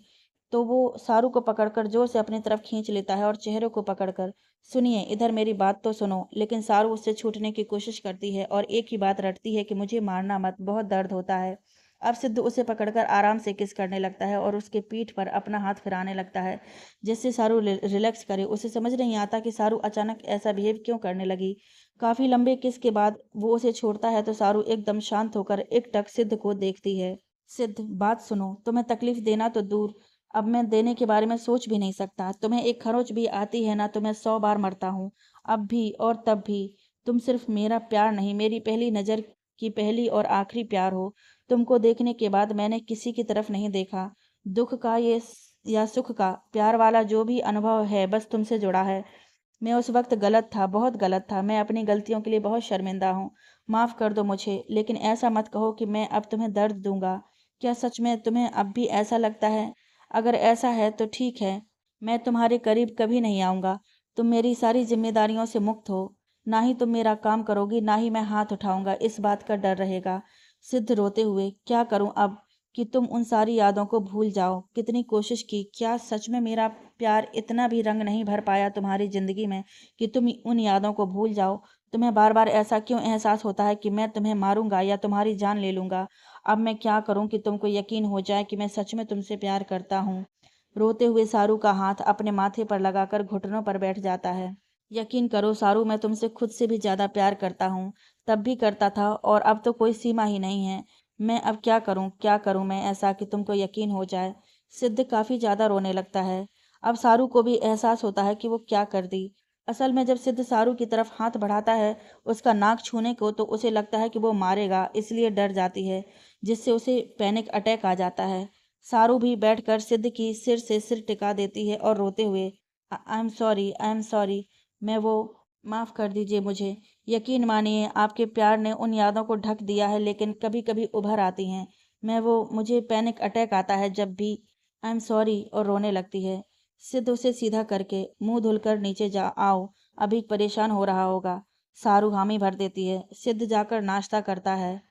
तो वो सारू को पकड़कर जोर से अपनी तरफ खींच लेता है और चेहरे को पकड़कर, सुनिए, इधर मेरी बात तो सुनो। लेकिन सारू उससे छूटने की कोशिश करती है और एक ही बात रटती है कि मुझे मारना मत, बहुत दर्द होता है। अब सिद्धू उसे पकड़कर आराम से किस करने लगता है और उसके पीठ पर अपना हाथ फिराने लगता है, जिससे सारू रिलैक्स करे। उसे समझ नहीं आता कि सारू अचानक ऐसा बिहेव क्यों करने लगी। काफी लंबे किस के बाद वो उसे छोड़ता है तो सारू एकदम शांत होकर एकटक सिद्ध को देखती है। सिद्ध, बात सुनो, तुम्हें तकलीफ देना तो दूर, अब मैं देने के बारे में सोच भी नहीं सकता। तुम्हें एक खरोच भी आती है ना तो मैं 100 बार मरता हूँ, अब भी और तब भी। तुम सिर्फ मेरा प्यार नहीं, मेरी पहली नज़र की पहली और आखिरी प्यार हो। तुमको देखने के बाद मैंने किसी की तरफ नहीं देखा। दुख का ये या सुख का, प्यार वाला जो भी अनुभव है बस तुमसे जुड़ा है। मैं उस वक्त गलत था, बहुत गलत था। मैं अपनी गलतियों के लिए बहुत शर्मिंदा हूँ। माफ़ कर दो मुझे, लेकिन ऐसा मत कहो कि मैं अब तुम्हें दर्द दूंगा। क्या सच में तुम्हें अब भी ऐसा लगता है? अगर ऐसा है तो ठीक है, मैं तुम्हारे करीब कभी नहीं आऊँगा। तुम मेरी सारी जिम्मेदारियों से मुक्त हो। ना ही तुम मेरा काम करोगी, ना ही मैं हाथ उठाऊंगा, इस बात का डर रहेगा। सिद्ध रोते हुए, क्या करूं अब कि तुम उन सारी यादों को भूल जाओ? कितनी कोशिश की, क्या सच में मेरा प्यार इतना भी रंग नहीं भर पाया तुम्हारी जिंदगी में कि तुम उन यादों को भूल जाओ? तुम्हें बार बार ऐसा क्यों एहसास होता है कि मैं तुम्हें मारूंगा या तुम्हारी जान ले लूंगा? अब मैं क्या करूं कि तुमको यकीन हो जाए कि मैं सच में तुमसे प्यार करता हूँ? रोते हुए सारू का हाथ अपने माथे पर लगाकर घुटनों पर बैठ जाता है। यकीन करो सारू, मैं तुमसे खुद से भी ज्यादा प्यार करता हूँ। तब भी करता था और अब तो कोई सीमा ही नहीं है। मैं अब क्या करूं मैं ऐसा कि तुमको यकीन हो जाए? सिद्ध काफी ज्यादा रोने लगता है। अब सारू को भी एहसास होता है कि वो क्या कर दी। असल में जब सिद्ध सारू की तरफ हाथ बढ़ाता है उसका नाक छूने को, तो उसे लगता है कि वो मारेगा, इसलिए डर जाती है, जिससे उसे पैनिक अटैक आ जाता है। सारू भी बैठकर सिद्ध की सिर से सिर टिका देती है और रोते हुए, I am sorry, I am sorry. मैं वो माफ़ कर दीजिए मुझे। यकीन मानिए आपके प्यार ने उन यादों को ढक दिया है, लेकिन कभी कभी उभर आती हैं। मुझे पैनिक अटैक आता है जब भी। आई एम सॉरी, और रोने लगती है। सिद्ध उसे सीधा करके, मुंह धुलकर नीचे जा आओ, अभी परेशान हो रहा होगा। सारू हामी भर देती है। सिद्ध जाकर नाश्ता करता है।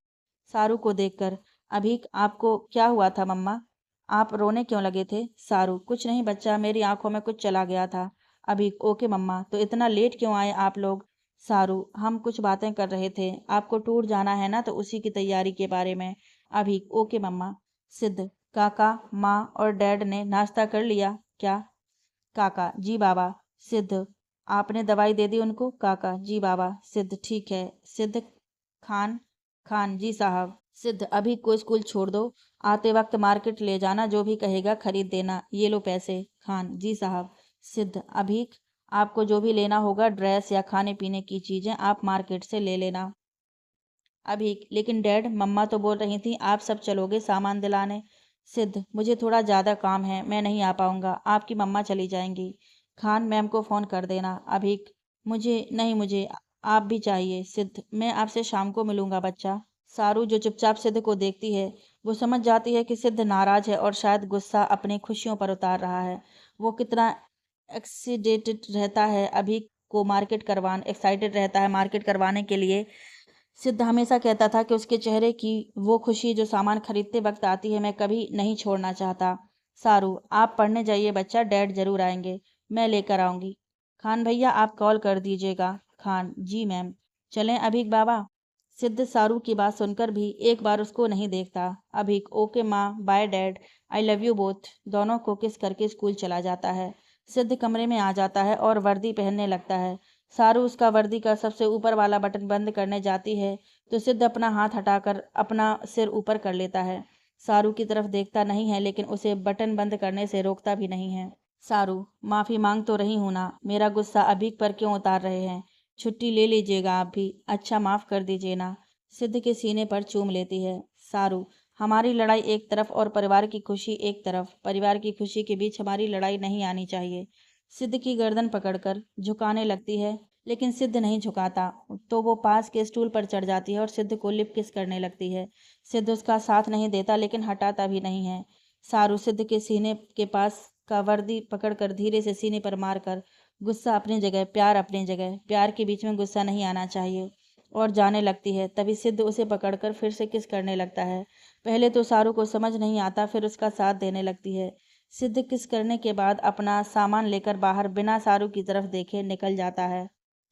सारू को देखकर, अभी आपको क्या हुआ था मम्मा? आप रोने क्यों लगे थे? सारू, कुछ नहीं बच्चा, मेरी आंखों में कुछ चला गया था। अभी, ओके मम्मा, तो इतना लेट क्यों आए आप लोग? सारू, हम कुछ बातें कर रहे थे, आपको टूर जाना है ना, तो उसी की तैयारी के बारे में। अभी, ओके मम्मा। सिद्ध, काका, माँ और डैड ने नाश्ता कर लिया क्या? काका, जी बाबा। सिद्ध, आपने दवाई दे दी उनको? काका, जी बाबा। सिद्ध, ठीक है। सिद्ध, खान, खान, जी साहब। सिद्ध, अभी को स्कूल छोड़ दो, आते वक्त मार्केट ले जाना, जो भी कहेगा खरीद देना, ये लो पैसे। खान, जी साहब। सिद्ध, अभी आपको जो भी लेना होगा, ड्रेस या खाने पीने की चीजें, आप मार्केट से ले लेना। अभी, लेकिन डैड, मम्मा तो बोल रही थी आप सब चलोगे सामान दिलाने। सिद्ध, मुझे थोड़ा ज़्यादा काम है, मैं नहीं आ पाऊंगा, आपकी मम्मा चली जाएंगी। खान, मैम को फ़ोन कर देना। अभी, मुझे नहीं, मुझे आप भी चाहिए। सिद्ध, मैं आपसे शाम को मिलूंगा बच्चा। सारू, जो चुपचाप सिद्ध को देखती है, वो समझ जाती है कि सिद्ध नाराज है और शायद गुस्सा अपनी खुशियों पर उतार रहा है। वो कितना एक्सीडेटेड रहता है, अभी को मार्केट करवाने एक्साइटेड रहता है मार्केट करवाने के लिए। सिद्ध हमेशा कहता था कि उसके चेहरे की वो खुशी जो सामान खरीदते वक्त आती है, मैं कभी नहीं छोड़ना चाहता। सारू, आप पढ़ने जाइए बच्चा, डैड जरूर आएंगे, मैं लेकर आऊंगी। खान भैया आप कॉल कर दीजिएगा। खान जी मैम। चलें अभीक बाबा। सिद्ध सारू की बात सुनकर भी एक बार उसको नहीं देखता। अभीक ओके माँ, bye dad, I love you both दोनों को किस करके स्कूल चला जाता है। सिद्ध कमरे में आ जाता है और वर्दी पहनने लगता है। सारू उसका वर्दी का सबसे ऊपर वाला बटन बंद करने जाती है तो सिद्ध अपना हाथ हटाकर अपना सिर ऊपर कर लेता है। सारू की तरफ देखता नहीं है लेकिन उसे बटन बंद करने से रोकता भी नहीं है। सारू, माफी मांग तो रही हूं ना, मेरा गुस्सा अभीक पर क्यों उतार रहे हैं? छुट्टी ले लीजिएगा आप भी। अच्छा माफ कर दीजिए ना। सिद्ध के सीने पर चूम लेती है। सारू, हमारी लड़ाई एक तरफ और परिवार की खुशी एक तरफ, परिवार की खुशी के बीच हमारी लड़ाई नहीं आनी चाहिए। सिद्ध की गर्दन पकड़कर झुकाने लगती है लेकिन सिद्ध नहीं झुकाता तो वो पास के स्टूल पर चढ़ जाती है और सिद्ध को लिप किस करने लगती है। सिद्ध उसका साथ नहीं देता लेकिन हटाता भी नहीं है। सारू सिद्ध के सीने के पास का वर्दी पकड़कर धीरे से सीने पर मारकर, गुस्सा अपनी जगह, प्यार अपनी जगह, प्यार के बीच में गुस्सा नहीं आना चाहिए, और जाने लगती है। तभी सिद्ध उसे पकड़कर फिर से किस करने लगता है। पहले तो सारू को समझ नहीं आता, फिर उसका साथ देने लगती है। सिद्ध किस करने के बाद अपना सामान लेकर बाहर बिना सारू की तरफ देखे निकल जाता है।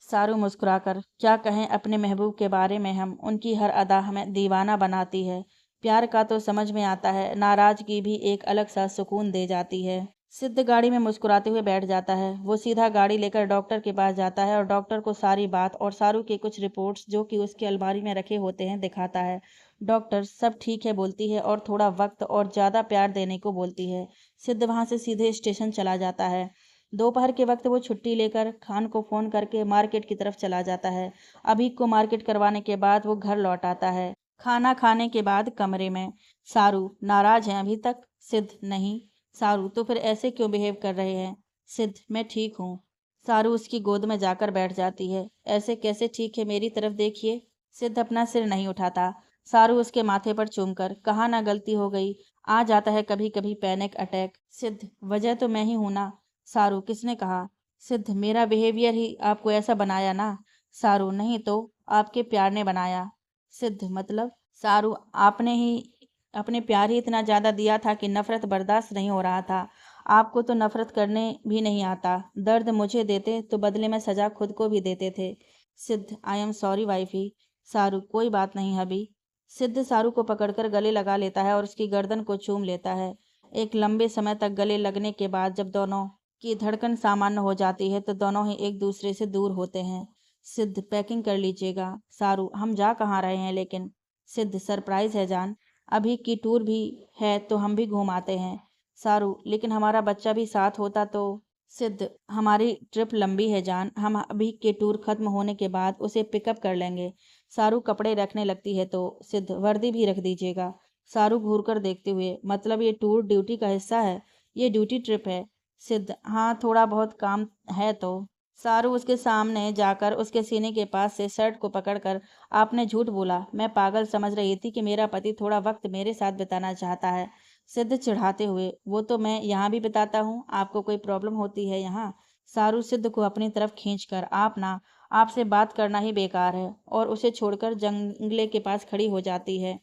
सारू मुस्कुराकर, क्या कहें अपने महबूब के बारे में हम, उनकी हर अदा हमें दीवाना बनाती है। प्यार का तो समझ में आता है, नाराजगी भी एक अलग सा सुकून दे जाती है। सिद्ध गाड़ी में मुस्कुराते हुए बैठ जाता है। वो सीधा गाड़ी लेकर डॉक्टर के पास जाता है और डॉक्टर को सारी बात और सारू के कुछ रिपोर्ट्स जो कि उसकी अलमारी में रखे होते हैं दिखाता है। डॉक्टर सब ठीक है बोलती है और थोड़ा वक्त और ज़्यादा प्यार देने को बोलती है। सिद्ध वहाँ से सीधे स्टेशन चला जाता है। दोपहर के वक्त वो छुट्टी लेकर खान को फ़ोन करके मार्केट की तरफ चला जाता है। अभीक को मार्केट करवाने के बाद वो घर लौट आता है। खाना खाने के बाद कमरे में। सारू, नाराज हैं अभी तक? सिद्ध, नहीं। सारू, तो फिर ऐसे क्यों बिहेव कर रहे हैं? सिद्ध, मैं ठीक हूँ। सारू उसकी गोद में जाकर बैठ जाती है। ऐसे कैसे ठीक है, मेरी तरफ देखिए। सिद्ध अपना सिर नहीं उठाता। सारू उसके माथे पर चूमकर, कहाँ ना गलती हो गई, आ जाता है कभी कभी पैनिक अटैक। सिद्ध, वजह तो मैं ही हूं ना। सारू, किसने कहा? सिद्ध, मेरा बिहेवियर ही आपको ऐसा बनाया ना। सारू, नहीं तो आपके प्यार ने बनाया। सिद्ध, मतलब? सारू, आपने ही अपने प्यार ही इतना ज़्यादा दिया था कि नफरत बर्दाश्त नहीं हो रहा था। आपको तो नफरत करने भी नहीं आता। दर्द मुझे देते तो बदले में सजा खुद को भी देते थे। सिद्ध, आई एम सॉरी वाइफी। सारू, कोई बात नहीं हबी। सिद्ध सारू को पकड़कर गले लगा लेता है और उसकी गर्दन को चूम लेता है। एक लंबे समय तक गले लगने के बाद जब दोनों की धड़कन सामान्य हो जाती है तो दोनों ही एक दूसरे से दूर होते हैं। सिद्ध, पैकिंग कर लीजिएगा। सारू, हम जा कहाँ रहे हैं लेकिन? सिद्ध, सरप्राइज है जान, अभी की टूर भी है तो हम भी घूम आते हैं। सारू, लेकिन हमारा बच्चा भी साथ होता तो? सिद्ध, हमारी ट्रिप लंबी है जान, हम अभी के टूर खत्म होने के बाद उसे पिकअप कर लेंगे। सारू कपड़े रखने लगती है तो सिद्ध, वर्दी भी रख दीजिएगा। सारू घूरकर देखते हुए, मतलब ये टूर ड्यूटी का हिस्सा है? ये ड्यूटी ट्रिप है। सिद्ध, हाँ थोड़ा बहुत काम है तो। सारू उसके सामने जाकर उसके सीने के पास से शर्ट को पकड़कर, आपने झूठ बोला, मैं पागल समझ रही थी कि मेरा पति थोड़ा वक्त मेरे साथ बिताना चाहता है। सिद्ध चिढ़ाते हुए, वो तो मैं यहाँ भी बिताता हूँ, आपको कोई प्रॉब्लम होती है यहाँ? सारू सिद्ध को अपनी तरफ खींचकर, आप ना, आपसे बात करना ही बेकार है, और उसे छोड़कर जंगले के पास खड़ी हो जाती है।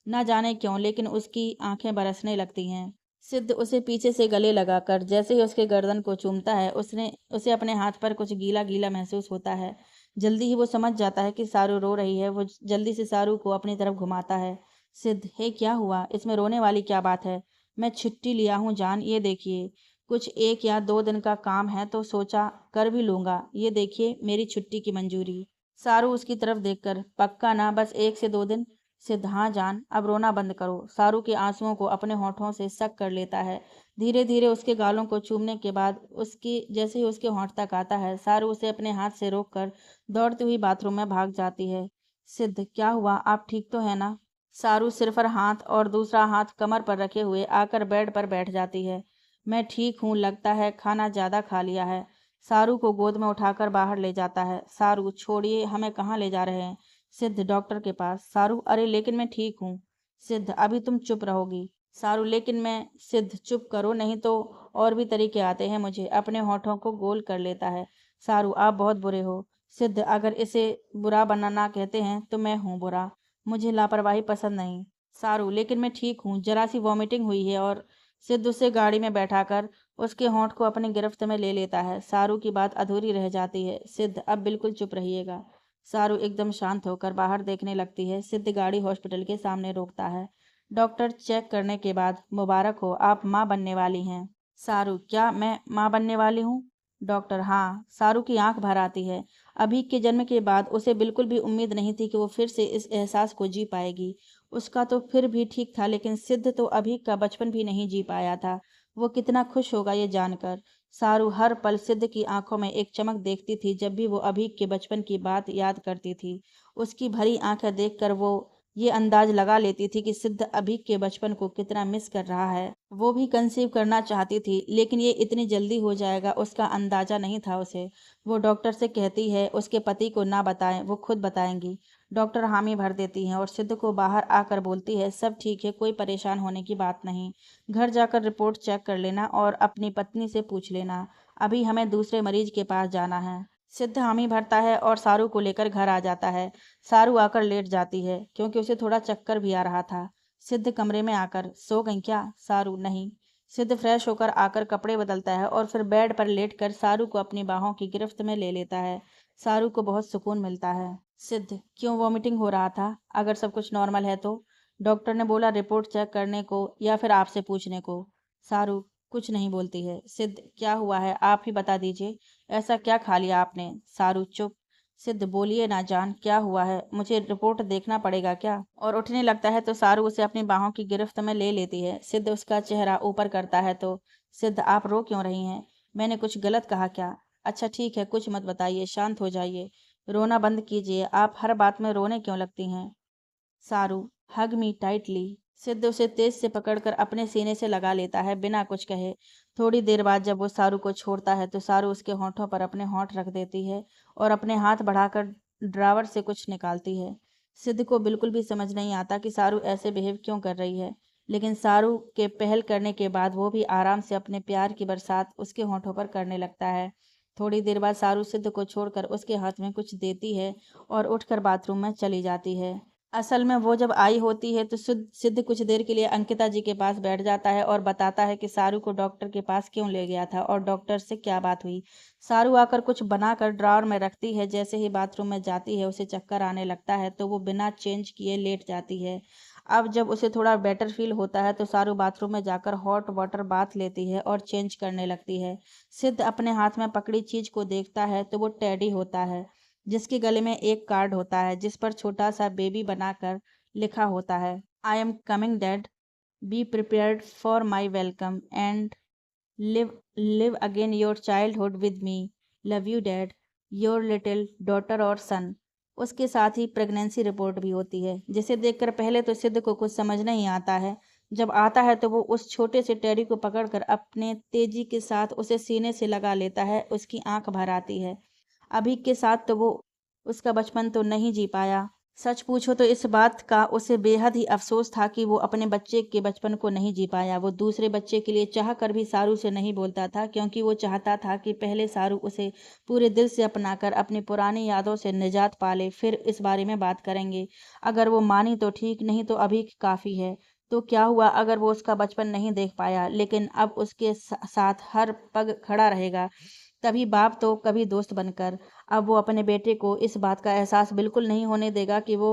न जाने क्यों लेकिन उसकी आंखें बरसने लगती हैं। सिद्ध उसे पीछे से गले लगाकर जैसे ही उसके गर्दन को चूमता है, उसने उसे अपने हाथ पर कुछ गीला गीला महसूस होता है। जल्दी ही वो समझ जाता है कि सारू रो रही है। वो जल्दी से सारू को अपनी तरफ घुमाता है। सिद्ध, हे क्या हुआ, इसमें रोने वाली क्या बात है? मैं छुट्टी लिया हूँ जान, ये देखिए। कुछ 1 या 2 दिन का काम है तो सोचा कर भी लूंगा, ये देखिए मेरी छुट्टी की मंजूरी। सारू उसकी तरफ देखकर, पक्का ना, बस 1 से 2 दिन? सिद्ध, हाँ जान, अब रोना बंद करो। सारू के आंसुओं को अपने होठों से सक कर लेता है। धीरे धीरे उसके गालों को चूमने के बाद उसकी जैसे ही उसके होंठ तक आता है, सारू उसे अपने हाथ से रोककर दौड़ती हुई बाथरूम में भाग जाती है। सिद्ध, क्या हुआ, आप ठीक तो है ना? सारू सिर पर हाथ और दूसरा हाथ कमर पर रखे हुए आकर बेड पर बैठ जाती है। मैं ठीक हूँ, लगता है खाना ज़्यादा खा लिया है। सारू को गोद में उठाकर बाहर ले जाता है। सारू, छोड़िए, हमें कहाँ ले जा रहे हैं? सिद्ध, डॉक्टर के पास। सारू, अरे लेकिन मैं ठीक हूँ। सिद्ध, अभी तुम चुप रहोगी? सारू, लेकिन मैं। सिद्ध, चुप करो नहीं तो और भी तरीके आते हैं मुझे। अपने होठों को गोल कर लेता है। सारू, आप बहुत बुरे हो। सिद्ध, अगर इसे बुरा बनाना कहते हैं तो मैं हूँ बुरा, मुझे लापरवाही पसंद नहीं। सारू, लेकिन मैं ठीक हूँ, जरा सी वॉमिटिंग हुई है। और सिद्ध उसे गाड़ी में बैठाकर उसके होंठ को अपनी गिरफ्त में ले लेता है। सारू की बात अधूरी रह जाती है। सिद्ध, अब बिल्कुल चुप रहिएगा। सारू एकदम शांत होकर बाहर देखने लगती है। सिद्ध गाड़ी हॉस्पिटल के सामने रोकता है। डॉक्टर चेक करने के बाद, मुबारक हो, आप माँ बनने वाली हैं। सारू, क्या मैं माँ बनने वाली हूँ? डॉक्टर, हाँ। सारू की आंख भर आती है। अभी के जन्म के बाद उसे बिल्कुल भी उम्मीद नहीं थी कि वो फिर से इस एहसास को जी पाएगी। उसका तो फिर भी ठीक था, लेकिन सिद्ध तो अभी का बचपन भी नहीं जी पाया था। वो कितना खुश होगा ये जानकर। सारू हर पल सिद्ध की आंखों में एक चमक देखती थी। जब भी वो अभी के बचपन की बात याद करती थी, उसकी भरी आंखें देखकर वो ये अंदाज लगा लेती थी कि सिद्ध अभी के बचपन को कितना मिस कर रहा है। वो भी कंसीव करना चाहती थी, लेकिन ये इतनी जल्दी हो जाएगा उसका अंदाजा नहीं था उसे। वो डॉक्टर से कहती है उसके पति को ना बताएं, वो खुद बताएंगी। डॉक्टर हामी भर देती हैं और सिद्ध को बाहर आकर बोलती है, सब ठीक है, कोई परेशान होने की बात नहीं। घर जाकर रिपोर्ट चेक कर लेना और अपनी पत्नी से पूछ लेना। अभी हमें दूसरे मरीज के पास जाना है। सिद्ध हामी भरता है और सारू को लेकर घर आ जाता है। सारू आकर लेट जाती है क्योंकि उसे थोड़ा चक्कर भी आ रहा था। सिद्ध कमरे में आकर, सो गई क्या? सारू, नहीं। सिद्ध फ्रेश होकर आकर कपड़े बदलता है और फिर बेड पर लेटकर सारू को अपनी बाहों की गिरफ्त में ले लेता है। सारू को बहुत सुकून मिलता है। सिद्ध, क्यों वॉमिटिंग हो रहा था? अगर सब कुछ नॉर्मल है तो? डॉक्टर ने बोला रिपोर्ट चेक करने को या फिर आपसे पूछने को। सारू कुछ नहीं बोलती है। सिद्ध, क्या हुआ है, आप ही बता दीजिए। ऐसा क्या खा लिया आपने? सारू चुप। सिद्ध, बोलिए ना जान, क्या हुआ है? मुझे रिपोर्ट देखना पड़ेगा क्या? और उठने लगता है तो सारू उसे अपनी बाहों की गिरफ्त में ले लेती है। सिद्ध उसका चेहरा ऊपर करता है तो, सिद्ध, आप रो क्यों रही हैं? मैंने कुछ गलत कहा क्या? अच्छा ठीक है, कुछ मत बताइए, शांत हो जाइए। रोना बंद कीजिए, आप हर बात में रोने क्यों लगती हैं? सारू, हग मी टाइटली। सिद्ध उसे तेज से पकड़कर अपने सीने से लगा लेता है बिना कुछ कहे। थोड़ी देर बाद जब वो सारू को छोड़ता है तो सारू उसके होंठों पर अपने होंठ रख देती है और अपने हाथ बढ़ाकर ड्रावर से कुछ निकालती है। सिद्ध को बिल्कुल भी समझ नहीं आता कि सारू ऐसे बिहेव क्यों कर रही है, लेकिन सारू के पहल करने के बाद वो भी आराम से अपने प्यार की बरसात उसके होंठों पर करने लगता है। थोड़ी देर बाद सारू सिद्ध को छोड़कर उसके हाथ में कुछ देती है और उठकर बाथरूम में चली जाती है। असल में वो जब आई होती है तो सिद्ध कुछ देर के लिए अंकिता जी के पास बैठ जाता है और बताता है कि सारू को डॉक्टर के पास क्यों ले गया था और डॉक्टर से क्या बात हुई। सारू आकर कुछ बनाकर ड्रॉअर में रखती है। जैसे ही बाथरूम में जाती है उसे चक्कर आने लगता है तो वो बिना चेंज किए लेट जाती है। अब जब उसे थोड़ा बेटर फील होता है तो सारू बाथरूम में जाकर हॉट वाटर बाथ लेती है और चेंज करने लगती है। सिद्ध अपने हाथ में पकड़ी चीज को देखता है तो वो टेडी होता है, जिसके गले में एक कार्ड होता है जिस पर छोटा सा बेबी बनाकर लिखा होता है, I am coming dad, be prepared for my welcome and live live again your childhood with me, love you dad, your little daughter और सन। उसके साथ ही प्रेगनेंसी रिपोर्ट भी होती है, जिसे देखकर पहले तो सिद्ध को कुछ समझ नहीं आता है। जब आता है तो वो उस छोटे से टेडी को पकड़कर अपने तेजी के साथ उसे सीने से लगा लेता है। उसकी आंख भर आती है। अभी के साथ तो वो उसका बचपन तो नहीं जी पाया। सच पूछो तो इस बात का उसे बेहद ही अफसोस था कि वो अपने बच्चे के बचपन को नहीं जी पाया। वो दूसरे बच्चे के लिए चाह कर भी सारू से नहीं बोलता था, क्योंकि वो चाहता था कि पहले सारू उसे पूरे दिल से अपनाकर अपनी पुरानी यादों से निजात पाले, फिर इस बारे में बात करेंगे। अगर वो मानी तो ठीक, नहीं तो अभी काफ़ी है। तो क्या हुआ अगर वो उसका बचपन नहीं देख पाया, लेकिन अब उसके साथ हर पग खड़ा रहेगा, तभी बाप तो कभी दोस्त बनकर। अब वो अपने बेटे को इस बात का एहसास बिल्कुल नहीं होने देगा कि वो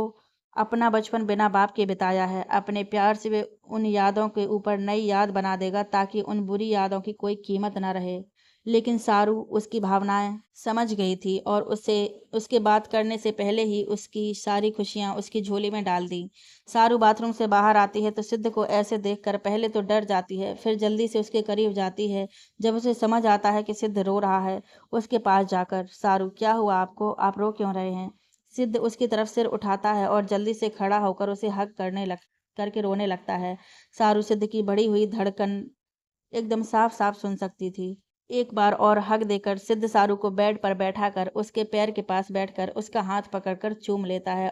अपना बचपन बिना बाप के बिताया है। अपने प्यार से वे उन यादों के ऊपर नई याद बना देगा ताकि उन बुरी यादों की कोई कीमत ना रहे। लेकिन सारू उसकी भावनाएं समझ गई थी और उसे उसके बात करने से पहले ही उसकी सारी खुशियां उसकी झोली में डाल दी। सारू बाथरूम से बाहर आती है तो सिद्ध को ऐसे देखकर पहले तो डर जाती है, फिर जल्दी से उसके करीब जाती है। जब उसे समझ आता है कि सिद्ध रो रहा है, उसके पास जाकर, सारू, क्या हुआ आपको, आप रो क्यों रहे हैं? सिद्ध उसकी तरफ सिर उठाता है और जल्दी से खड़ा होकर उसे हग करके रोने लगता है। सारू सिद्ध की बढ़ी हुई धड़कन एकदम साफ साफ सुन सकती थी। एक बार और हक देकर सिद्ध सारू को बेड पर बैठाकर उसके पैर के पास बैठकर उसका हाथ पकड़कर चूम लेता है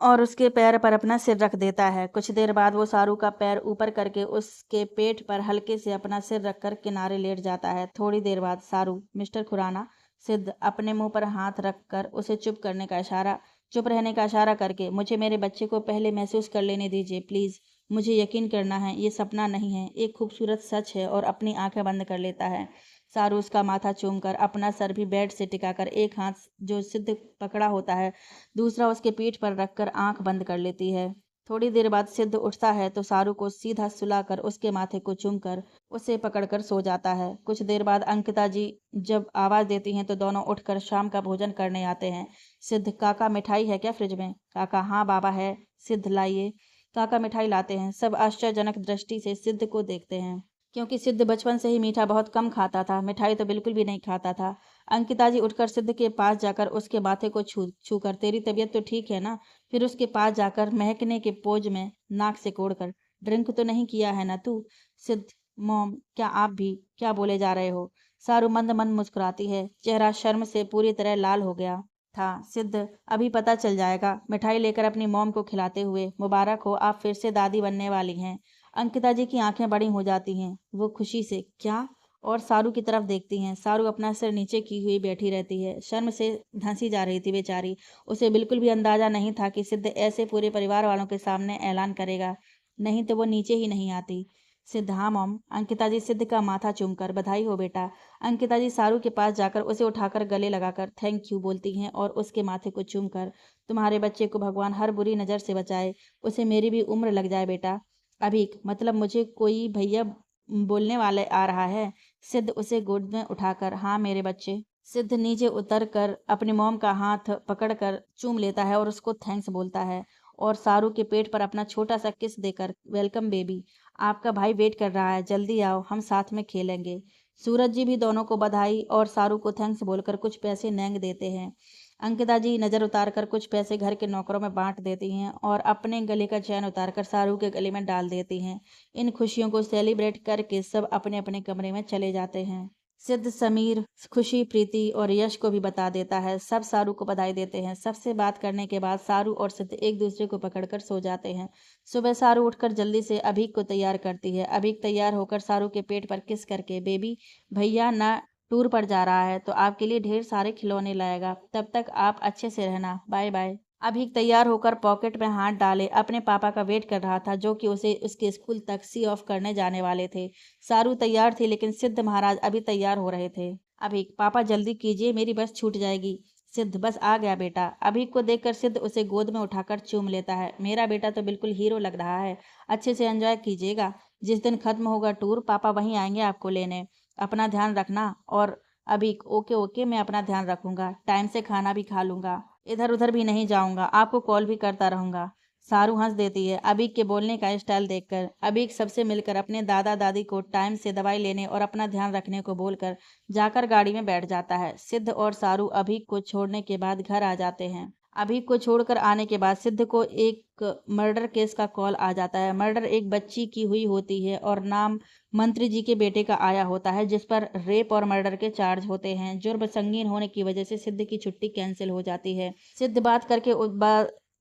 और उसके पैर पर अपना सिर रख देता है। कुछ देर बाद वो सारू का पैर ऊपर करके उसके पेट पर हल्के से अपना सिर रखकर किनारे लेट जाता है। थोड़ी देर बाद सारू, मिस्टर खुराना। सिद्ध अपने मुंह पर हाथ रखकर उसे चुप रहने का इशारा करके, मुझे मेरे बच्चे को पहले महसूस कर लेने दीजिए प्लीज। मुझे यकीन करना है ये सपना नहीं है, एक खूबसूरत सच है। और अपनी आंखें बंद कर लेता है। सारू उसका माथा चूमकर अपना सर भी बेड से टिकाकर एक हाथ जो सिद्ध पकड़ा होता है दूसरा उसके पीठ पर रखकर आंख बंद कर लेती है। थोड़ी देर बाद सिद्ध उठता है तो सारू को सीधा सुलाकर उसके माथे को चूमकर उसे पकड़कर सो जाता है। कुछ देर बाद अंकिता जी जब आवाज देती हैं तो दोनों उठकर शाम का भोजन करने आते हैं। सिद्ध, काका मिठाई है क्या फ्रिज में? काका, हाँ बाबा है। सिद्ध, लाइए। काका मिठाई लाते हैं। सब आश्चर्यजनक दृष्टि से सिद्ध को देखते हैं, क्योंकि सिद्ध बचपन से ही मीठा बहुत कम खाता था, मिठाई तो बिल्कुल भी नहीं खाता था। अंकिता जी उठकर सिद्ध के पास जाकर उसके माथे को छू छूकर, तेरी तबीयत तो ठीक है ना? फिर उसके पास जाकर महकने के पोज में नाक से कोड़कर, ड्रिंक तो नहीं किया है ना तू? सिद्ध, मॉम क्या आप भी क्या बोले जा रहे हो? सारू मंद मंद मुस्कुराती है, चेहरा शर्म से पूरी तरह लाल हो गया था। सिद्ध, अभी पता चल जाएगा। मिठाई लेकर अपनी मॉम को खिलाते हुए, मुबारक हो, आप फिर से दादी बनने वाली हैं। अंकिता जी की आंखें बड़ी हो जाती हैं। वो खुशी से क्या और सारू की तरफ देखती हैं। सारू अपना सिर नीचे की हुई बैठी रहती है, शर्म से धंसी जा रही थी बेचारी। उसे बिल्कुल भी अंदाजा नहीं था कि सिद्ध ऐसे पूरे परिवार वालों के सामने ऐलान करेगा, नहीं तो वो नीचे ही नहीं आती। सिद्ध, हाँ मॉम। अंकिता जी सिद्ध का माथा चूमकर, बधाई हो बेटा। अंकिता जी सारू के पास जाकर उसे उठाकर गले लगाकर थैंक यू बोलती हैं और उसके माथे को चूमकर, तुम्हारे बच्चे को भगवान हर बुरी नज़र से बचाए, उसे मेरी भी उम्र लग जाए बेटा। अभीक, मतलब मुझे कोई भैया बोलने वाले आ रहा है? सिद्ध उसे गोद में उठाकर, हाँ मेरे बच्चे। सिद्ध नीचे उतर कर अपनी मॉम का हाथ पकड़कर चूम लेता है और उसको थैंक्स बोलता है और सारू के पेट पर अपना छोटा सा किस देकर, वेलकम बेबी, आपका भाई वेट कर रहा है, जल्दी आओ, हम साथ में खेलेंगे। सूरज जी भी दोनों को बधाई और सारू को थैंक्स बोलकर कुछ पैसे नेंग देते हैं। अंकिता जी नज़र उतारकर कुछ पैसे घर के नौकरों में बांट देती हैं और अपने गले का चैन उतारकर सारू के गले में डाल देती हैं। इन खुशियों को सेलिब्रेट करके सब अपने अपने कमरे में चले जाते हैं। सिद्ध समीर, खुशी, प्रीति और यश को भी बता देता है। सब सारू को बधाई देते हैं। सबसे बात करने के बाद सारू और सिद्ध एक दूसरे को पकड़कर सो जाते हैं। सुबह सारू उठकर जल्दी से अभीक को तैयार करती है। अभीक तैयार होकर सारू के पेट पर किस करके, बेबी भैया ना टूर पर जा रहा है तो आपके लिए ढेर सारे खिलौने लाएगा, तब तक आप अच्छे से रहना, बाय बाय। अभीक तैयार होकर पॉकेट में हाथ डाले अपने पापा का वेट कर रहा था, जो कि उसे उसके स्कूल तक सी ऑफ करने जाने वाले थे। सारू तैयार थी लेकिन सिद्ध महाराज अभी तैयार हो रहे थे। अभीक, पापा जल्दी कीजिए, मेरी बस छूट जाएगी। सिद्ध, बस आ गया बेटा। अभीक को देखकर सिद्ध उसे गोद में उठाकर चूम लेता है। मेरा बेटा तो बिल्कुल हीरो लग रहा है, अच्छे से एंजॉय कीजिएगा। जिस दिन खत्म होगा टूर पापा वहीं आएंगे आपको लेने, अपना ध्यान रखना। और अभीक, ओके ओके, मैं अपना ध्यान रखूंगा, टाइम से खाना भी खा लूंगा, इधर उधर भी नहीं जाऊंगा, आपको कॉल भी करता रहूंगा। सारू हंस देती है अबीक के बोलने का स्टाइल देखकर। अबीक सबसे मिलकर अपने दादा दादी को टाइम से दवाई लेने और अपना ध्यान रखने को बोलकर जाकर गाड़ी में बैठ जाता है। सिद्ध और सारू अबीक को छोड़ने के बाद घर आ जाते हैं। अबीक को छोड़कर आने के बाद सिद्ध को एक मर्डर केस का कॉल आ जाता है। मर्डर एक बच्ची की हुई होती है और नाम मंत्री जी के बेटे का आया होता है, जिस पर रेप और मर्डर के चार्ज होते हैं। जुर्म संगीन होने की वजह से सिद्ध की छुट्टी कैंसिल हो जाती है। सिद्ध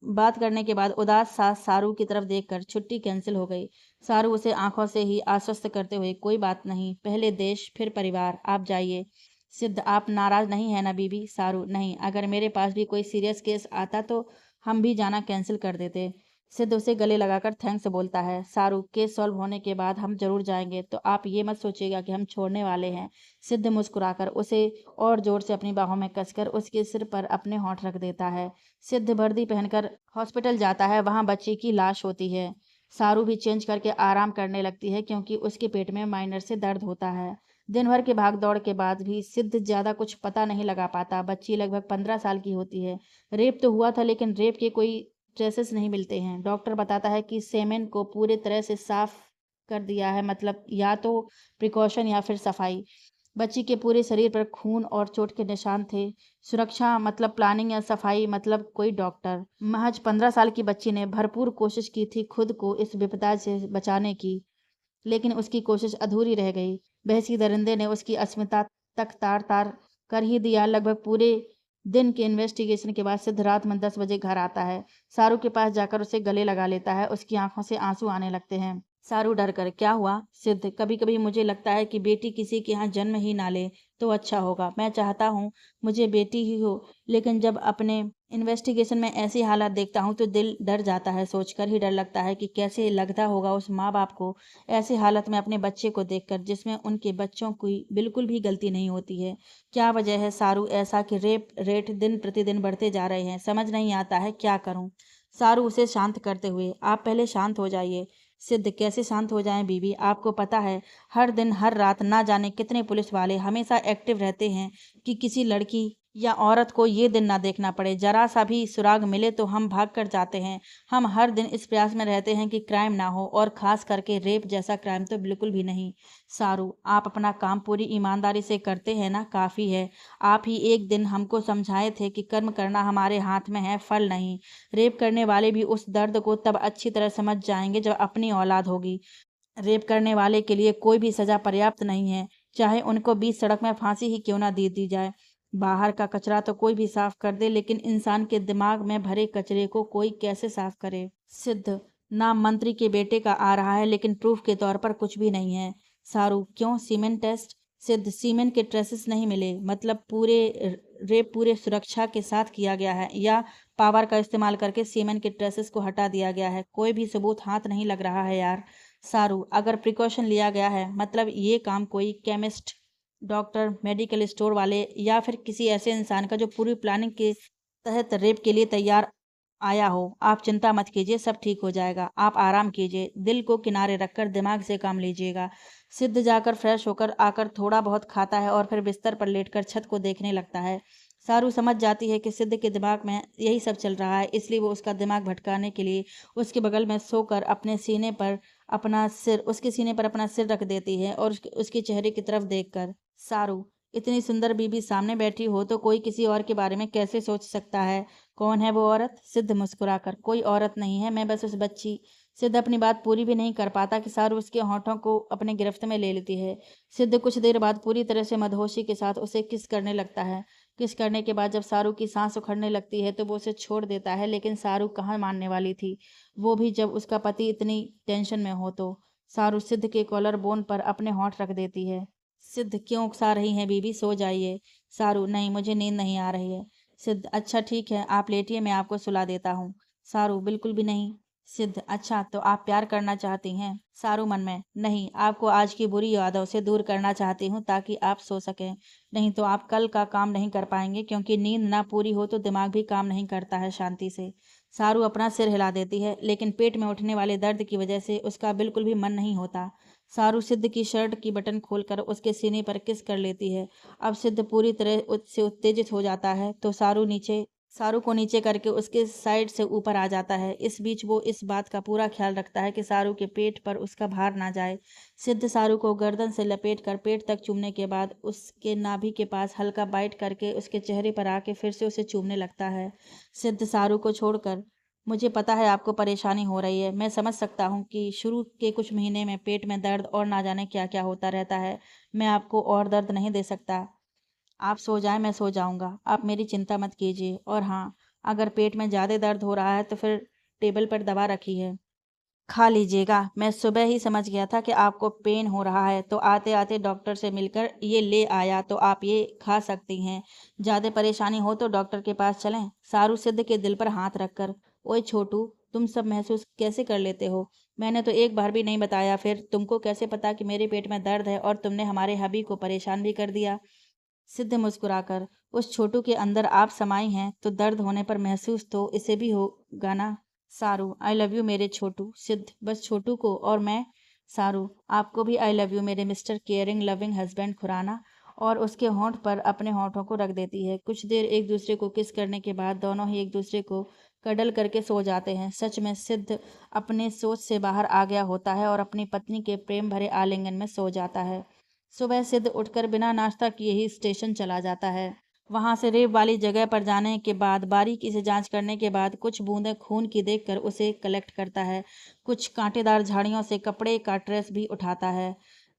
बात करने के बाद उदास सा सारू की तरफ देखकर, छुट्टी कैंसिल हो गई। सारू उसे आंखों से ही आश्वस्त करते हुए, कोई बात नहीं, पहले देश फिर परिवार, आप जाइए। सिद्ध, आप नाराज नहीं है ना बीबी? सारू, नहीं, अगर मेरे पास भी कोई सीरियस केस आता तो हम भी जाना कैंसिल कर देते। सिद्ध उसे गले लगाकर थैंक्स बोलता है। सारू, केस सॉल्व होने के बाद हम जरूर जाएंगे, तो आप ये मत सोचिएगा कि हम छोड़ने वाले हैं। सिद्ध मुस्कुराकर उसे और जोर से अपनी बाहों में कसकर उसके सिर पर अपने होंठ रख देता है। सिद्ध वर्दी पहनकर हॉस्पिटल जाता है, वहां बच्ची की लाश होती है। सारू भी चेंज करके आराम करने लगती है क्योंकि उसके पेट में माइनर से दर्द होता है। दिन भर के भाग दौड़ के बाद भी सिद्ध ज्यादा कुछ पता नहीं लगा पाता। बच्ची लगभग 15 साल की होती है। रेप तो हुआ था लेकिन रेप के कोई ट्रेसेस नहीं मिलते हैं। डॉक्टर बताता है कि सेमेन को पूरे तरह से साफ कर दिया है, मतलब या तो प्रिकॉशन या फिर सफाई। बच्ची के पूरे शरीर पर खून और चोट के निशान थे। सुरक्षा मतलब प्लानिंग या सफाई मतलब कोई डॉक्टर। महज 15 साल की बच्ची ने भरपूर कोशिश की थी खुद को इस विपदा से बचाने की, लेकिन उसकी कोशिश अधूरी रह गई। बहसी दरिंदे ने उसकी अस्मिता तक तार तार कर ही दिया। लगभग पूरे दिन के इन्वेस्टिगेशन के बाद सिद्ध रात में 10 बजे घर आता है। सारू के पास जाकर उसे गले लगा लेता है। उसकी आंखों से आंसू आने लगते हैं। सारू डर कर, क्या हुआ? सिद्ध, कभी कभी मुझे लगता है कि बेटी किसी के यहाँ जन्म ही ना ले तो अच्छा होगा। मैं चाहता हूँ मुझे बेटी ही हो, लेकिन जब अपने इन्वेस्टिगेशन में ऐसी हालात देखता हूँ तो दिल डर जाता है, सोचकर ही डर लगता है कि कैसे लगता होगा उस माँ बाप को ऐसी हालत में अपने बच्चे को देखकर जिसमें उनके बच्चों की बिल्कुल भी गलती नहीं होती है। क्या वजह है सारू ऐसा कि रेप रेट दिन प्रतिदिन बढ़ते जा रहे हैं? समझ नहीं आता है क्या करूँ? सारू उसे शांत करते हुए, आप पहले शांत हो जाइए। सिद्ध, कैसे शांत हो जाएं बीबी? आपको पता है हर दिन हर रात ना जाने कितने पुलिस वाले हमेशा एक्टिव रहते हैं कि किसी लड़की या औरत को ये दिन ना देखना पड़े। जरा सा भी सुराग मिले तो हम भाग कर जाते हैं। हम हर दिन इस प्रयास में रहते हैं कि क्राइम ना हो, और खास करके रेप जैसा क्राइम तो बिल्कुल भी नहीं। सारू, आप अपना काम पूरी ईमानदारी से करते हैं ना? काफ़ी है। आप ही एक दिन हमको समझाए थे कि कर्म करना हमारे हाथ में है, फल नहीं। रेप करने वाले भी उस दर्द को तब अच्छी तरह समझ जाएंगे जब अपनी औलाद होगी। रेप करने वाले के लिए कोई भी सजा पर्याप्त नहीं है, चाहे उनको बीच सड़क में फांसी ही क्यों ना दे दी जाए। बाहर का कचरा तो कोई भी साफ कर दे, लेकिन इंसान के दिमाग में भरे कचरे को कोई कैसे साफ करे? सिद्ध, नाम मंत्री के बेटे का आ रहा है लेकिन प्रूफ के तौर पर कुछ भी नहीं है। सारू, क्यों? Cement test? सिद्ध, सीमेंट के ट्रेसेस नहीं मिले। मतलब रेप पूरे सुरक्षा के साथ किया गया है या पावर का इस्तेमाल करके सीमेंट के ट्रेसेस को हटा दिया गया है? कोई भी सबूत हाथ नहीं लग रहा है यार। सारू, अगर प्रिकॉशन लिया गया है मतलब ये काम कोई केमिस्ट, डॉक्टर, मेडिकल स्टोर वाले या फिर किसी ऐसे इंसान का जो पूरी प्लानिंग के तहत रेप के लिए तैयार आया हो। आप चिंता मत कीजिए, सब ठीक हो जाएगा। आप आराम कीजिए, दिल को किनारे रखकर दिमाग से काम लीजिएगा। सिद्ध जाकर फ्रेश होकर आकर थोड़ा बहुत खाता है और फिर बिस्तर पर लेटकर छत को देखने लगता है। सारू समझ जाती है कि सिद्ध के दिमाग में यही सब चल रहा है, इसलिए वो उसका दिमाग भटकाने के लिए उसके बगल में सोकर उसके सीने पर अपना सिर रख देती है और उसके चेहरे की तरफ देखकर, सारू, इतनी सुंदर बीबी सामने बैठी हो तो कोई किसी और के बारे में कैसे सोच सकता है? कौन है वो औरत? सिद्ध मुस्कुराकर, कोई औरत नहीं है, मैं बस उस बच्ची। सिद्ध अपनी बात पूरी भी नहीं कर पाता कि सारू उसके होठों को अपने गिरफ्त में ले लेती है। सिद्ध कुछ देर बाद पूरी तरह से मदहोशी के साथ उसे किस करने लगता है। किस करने के बाद जब सारू की सांस उखड़ने लगती है तो वो उसे छोड़ देता है, लेकिन सारू कहाँ मानने वाली थी, वो भी जब उसका पति इतनी टेंशन में हो तो। सारू सिद्ध के कॉलर बोन पर अपने होंठ रख देती है। सिद्ध, क्यों उकसा रही हैं बीबी? सो जाइए। सारू, नहीं, मुझे नींद नहीं आ रही है। सिद्ध, अच्छा ठीक है, आप लेटिए, मैं आपको सुला देता हूँ। सारू, बिल्कुल भी नहीं। सिद्ध, अच्छा तो आप प्यार करना चाहती हैं? सारू मन में, नहीं, आपको आज की बुरी यादों से दूर करना चाहती हूँ ताकि आप सो सकें। नहीं तो आप कल का काम नहीं कर पाएंगे, क्योंकि नींद ना पूरी हो तो दिमाग भी काम नहीं करता है शांति से। सारू अपना सिर हिला देती है, लेकिन पेट में उठने वाले दर्द की वजह से उसका बिल्कुल भी मन नहीं होता। सारू सिद्ध की शर्ट की बटन खोलकर उसके सीने पर किस कर लेती है। अब सिद्ध पूरी तरह से उत्तेजित हो जाता है तो सारू को नीचे करके उसके साइड से ऊपर आ जाता है। इस बीच वो इस बात का पूरा ख्याल रखता है कि सारू के पेट पर उसका भार ना जाए। सिद्ध सारू को गर्दन से लपेट कर पेट तक चूमने के बाद उसके नाभि के पास हल्का बाइट करके उसके चेहरे पर आके फिर से उसे चूमने लगता है। सिद्ध सारू को छोड़कर, मुझे पता है आपको परेशानी हो रही है। मैं समझ सकता हूँ कि शुरू के कुछ महीने में पेट में दर्द और ना जाने क्या क्या होता रहता है। मैं आपको और दर्द नहीं दे सकता। आप सो जाएं, मैं सो जाऊंगा। आप मेरी चिंता मत कीजिए। और हाँ, अगर पेट में ज़्यादा दर्द हो रहा है तो फिर टेबल पर दवा रखी है, खा लीजिएगा। मैं सुबह ही समझ गया था कि आपको पेन हो रहा है, तो आते आते डॉक्टर से मिलकर ये ले आया, तो आप ये खा सकती हैं। ज़्यादा परेशानी हो तो डॉक्टर के पास चलें। सारू सिद्ध के दिल पर हाथ रखकर, ओए छोटू, तुम सब महसूस कैसे कर लेते हो? मैंने तो एक बार भी नहीं बताया, फिर तुमको कैसे पता कि मेरे पेट में दर्द है और तुमने हमारे हबी को परेशान भी कर दिया? सिद्ध मुस्कुराकर, उस छोटू के अंदर आप समाई हैं तो दर्द होने पर महसूस तो इसे भी होगा ना। सारू, आई लव यू मेरे छोटू। सिद्ध, बस छोटू को? और मैं? सारू, आपको भी आई लव यू मेरे mister caring loving husband Khurana. और उसके होंठ पर अपने होंठों को रख देती है। कुछ देर एक दूसरे को किस करने के बाद दोनों ही एक दूसरे को कडल करके सो जाते हैं। सच में सिद्ध अपने सोच से बाहर आ गया होता है और अपनी पत्नी के प्रेम भरे आलिंगन में सो जाता है। सुबह सिद्ध उठकर बिना नाश्ता किए ही स्टेशन चला जाता है। वहां से रेप वाली जगह पर जाने के बाद बारीकी से जांच करने के बाद कुछ बूंदें खून की देखकर उसे कलेक्ट करता है। कुछ कांटेदार झाड़ियों से कपड़े का ट्रेस भी उठाता है।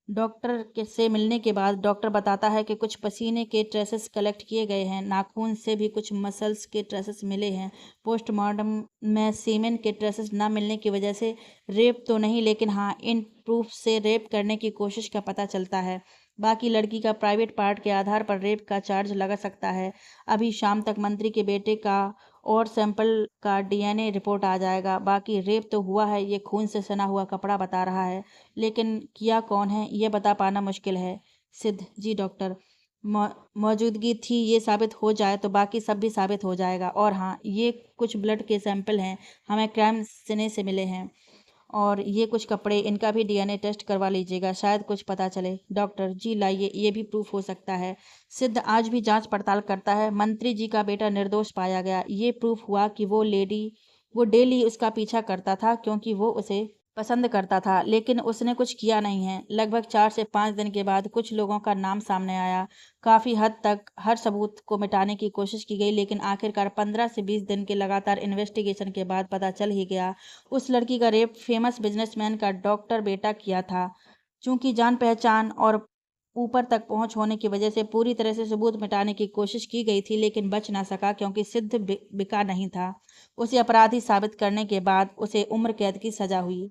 डॉक्टर के से मिलने के बाद डॉक्टर बताता है कि कुछ पसीने के ट्रेसेस कलेक्ट किए गए हैं। नाखून से भी कुछ मसल्स के ट्रेसेस मिले हैं। पोस्टमार्टम में सीमेन के ट्रेसेस ना मिलने की वजह से रेप तो नहीं, लेकिन हाँ, इन प्रूफ से रेप करने की कोशिश का पता चलता है। बाकी लड़की का प्राइवेट पार्ट के आधार पर रेप का चार्ज लगा सकता है। अभी शाम तक मंत्री के बेटे का और सैंपल का डीएनए रिपोर्ट आ जाएगा। बाकी रेप तो हुआ है, ये खून से सना हुआ कपड़ा बता रहा है, लेकिन किया कौन है ये बता पाना मुश्किल है। सिद्ध, जी डॉक्टर, मौजूदगी थी ये साबित हो जाए तो बाकी सब भी साबित हो जाएगा। और हाँ, ये कुछ ब्लड के सैंपल हैं, हमें क्राइम सीने से मिले हैं। और ये कुछ कपड़े, इनका भी डीएनए टेस्ट करवा लीजिएगा, शायद कुछ पता चले। डॉक्टर, जी लाइए, ये भी प्रूफ हो सकता है। सिद्ध आज भी जांच पड़ताल करता है। मंत्री जी का बेटा निर्दोष पाया गया। ये प्रूफ हुआ कि वो डेली उसका पीछा करता था क्योंकि वो उसे पसंद करता था, लेकिन उसने कुछ किया नहीं है। लगभग 4 से 5 दिन के बाद कुछ लोगों का नाम सामने आया। काफ़ी हद तक हर सबूत को मिटाने की कोशिश की गई, लेकिन आखिरकार 15 से 20 दिन के लगातार इन्वेस्टिगेशन के बाद पता चल ही गया, उस लड़की का रेप फेमस बिजनेसमैन का डॉक्टर बेटा किया था। चूंकि जान पहचान और ऊपर तक पहुंच होने की वजह से पूरी तरह से सबूत मिटाने की कोशिश की गई थी, लेकिन बच ना सका क्योंकि सिद्ध बिका नहीं था। उसे अपराधी साबित करने के बाद उसे उम्र कैद की सजा हुई।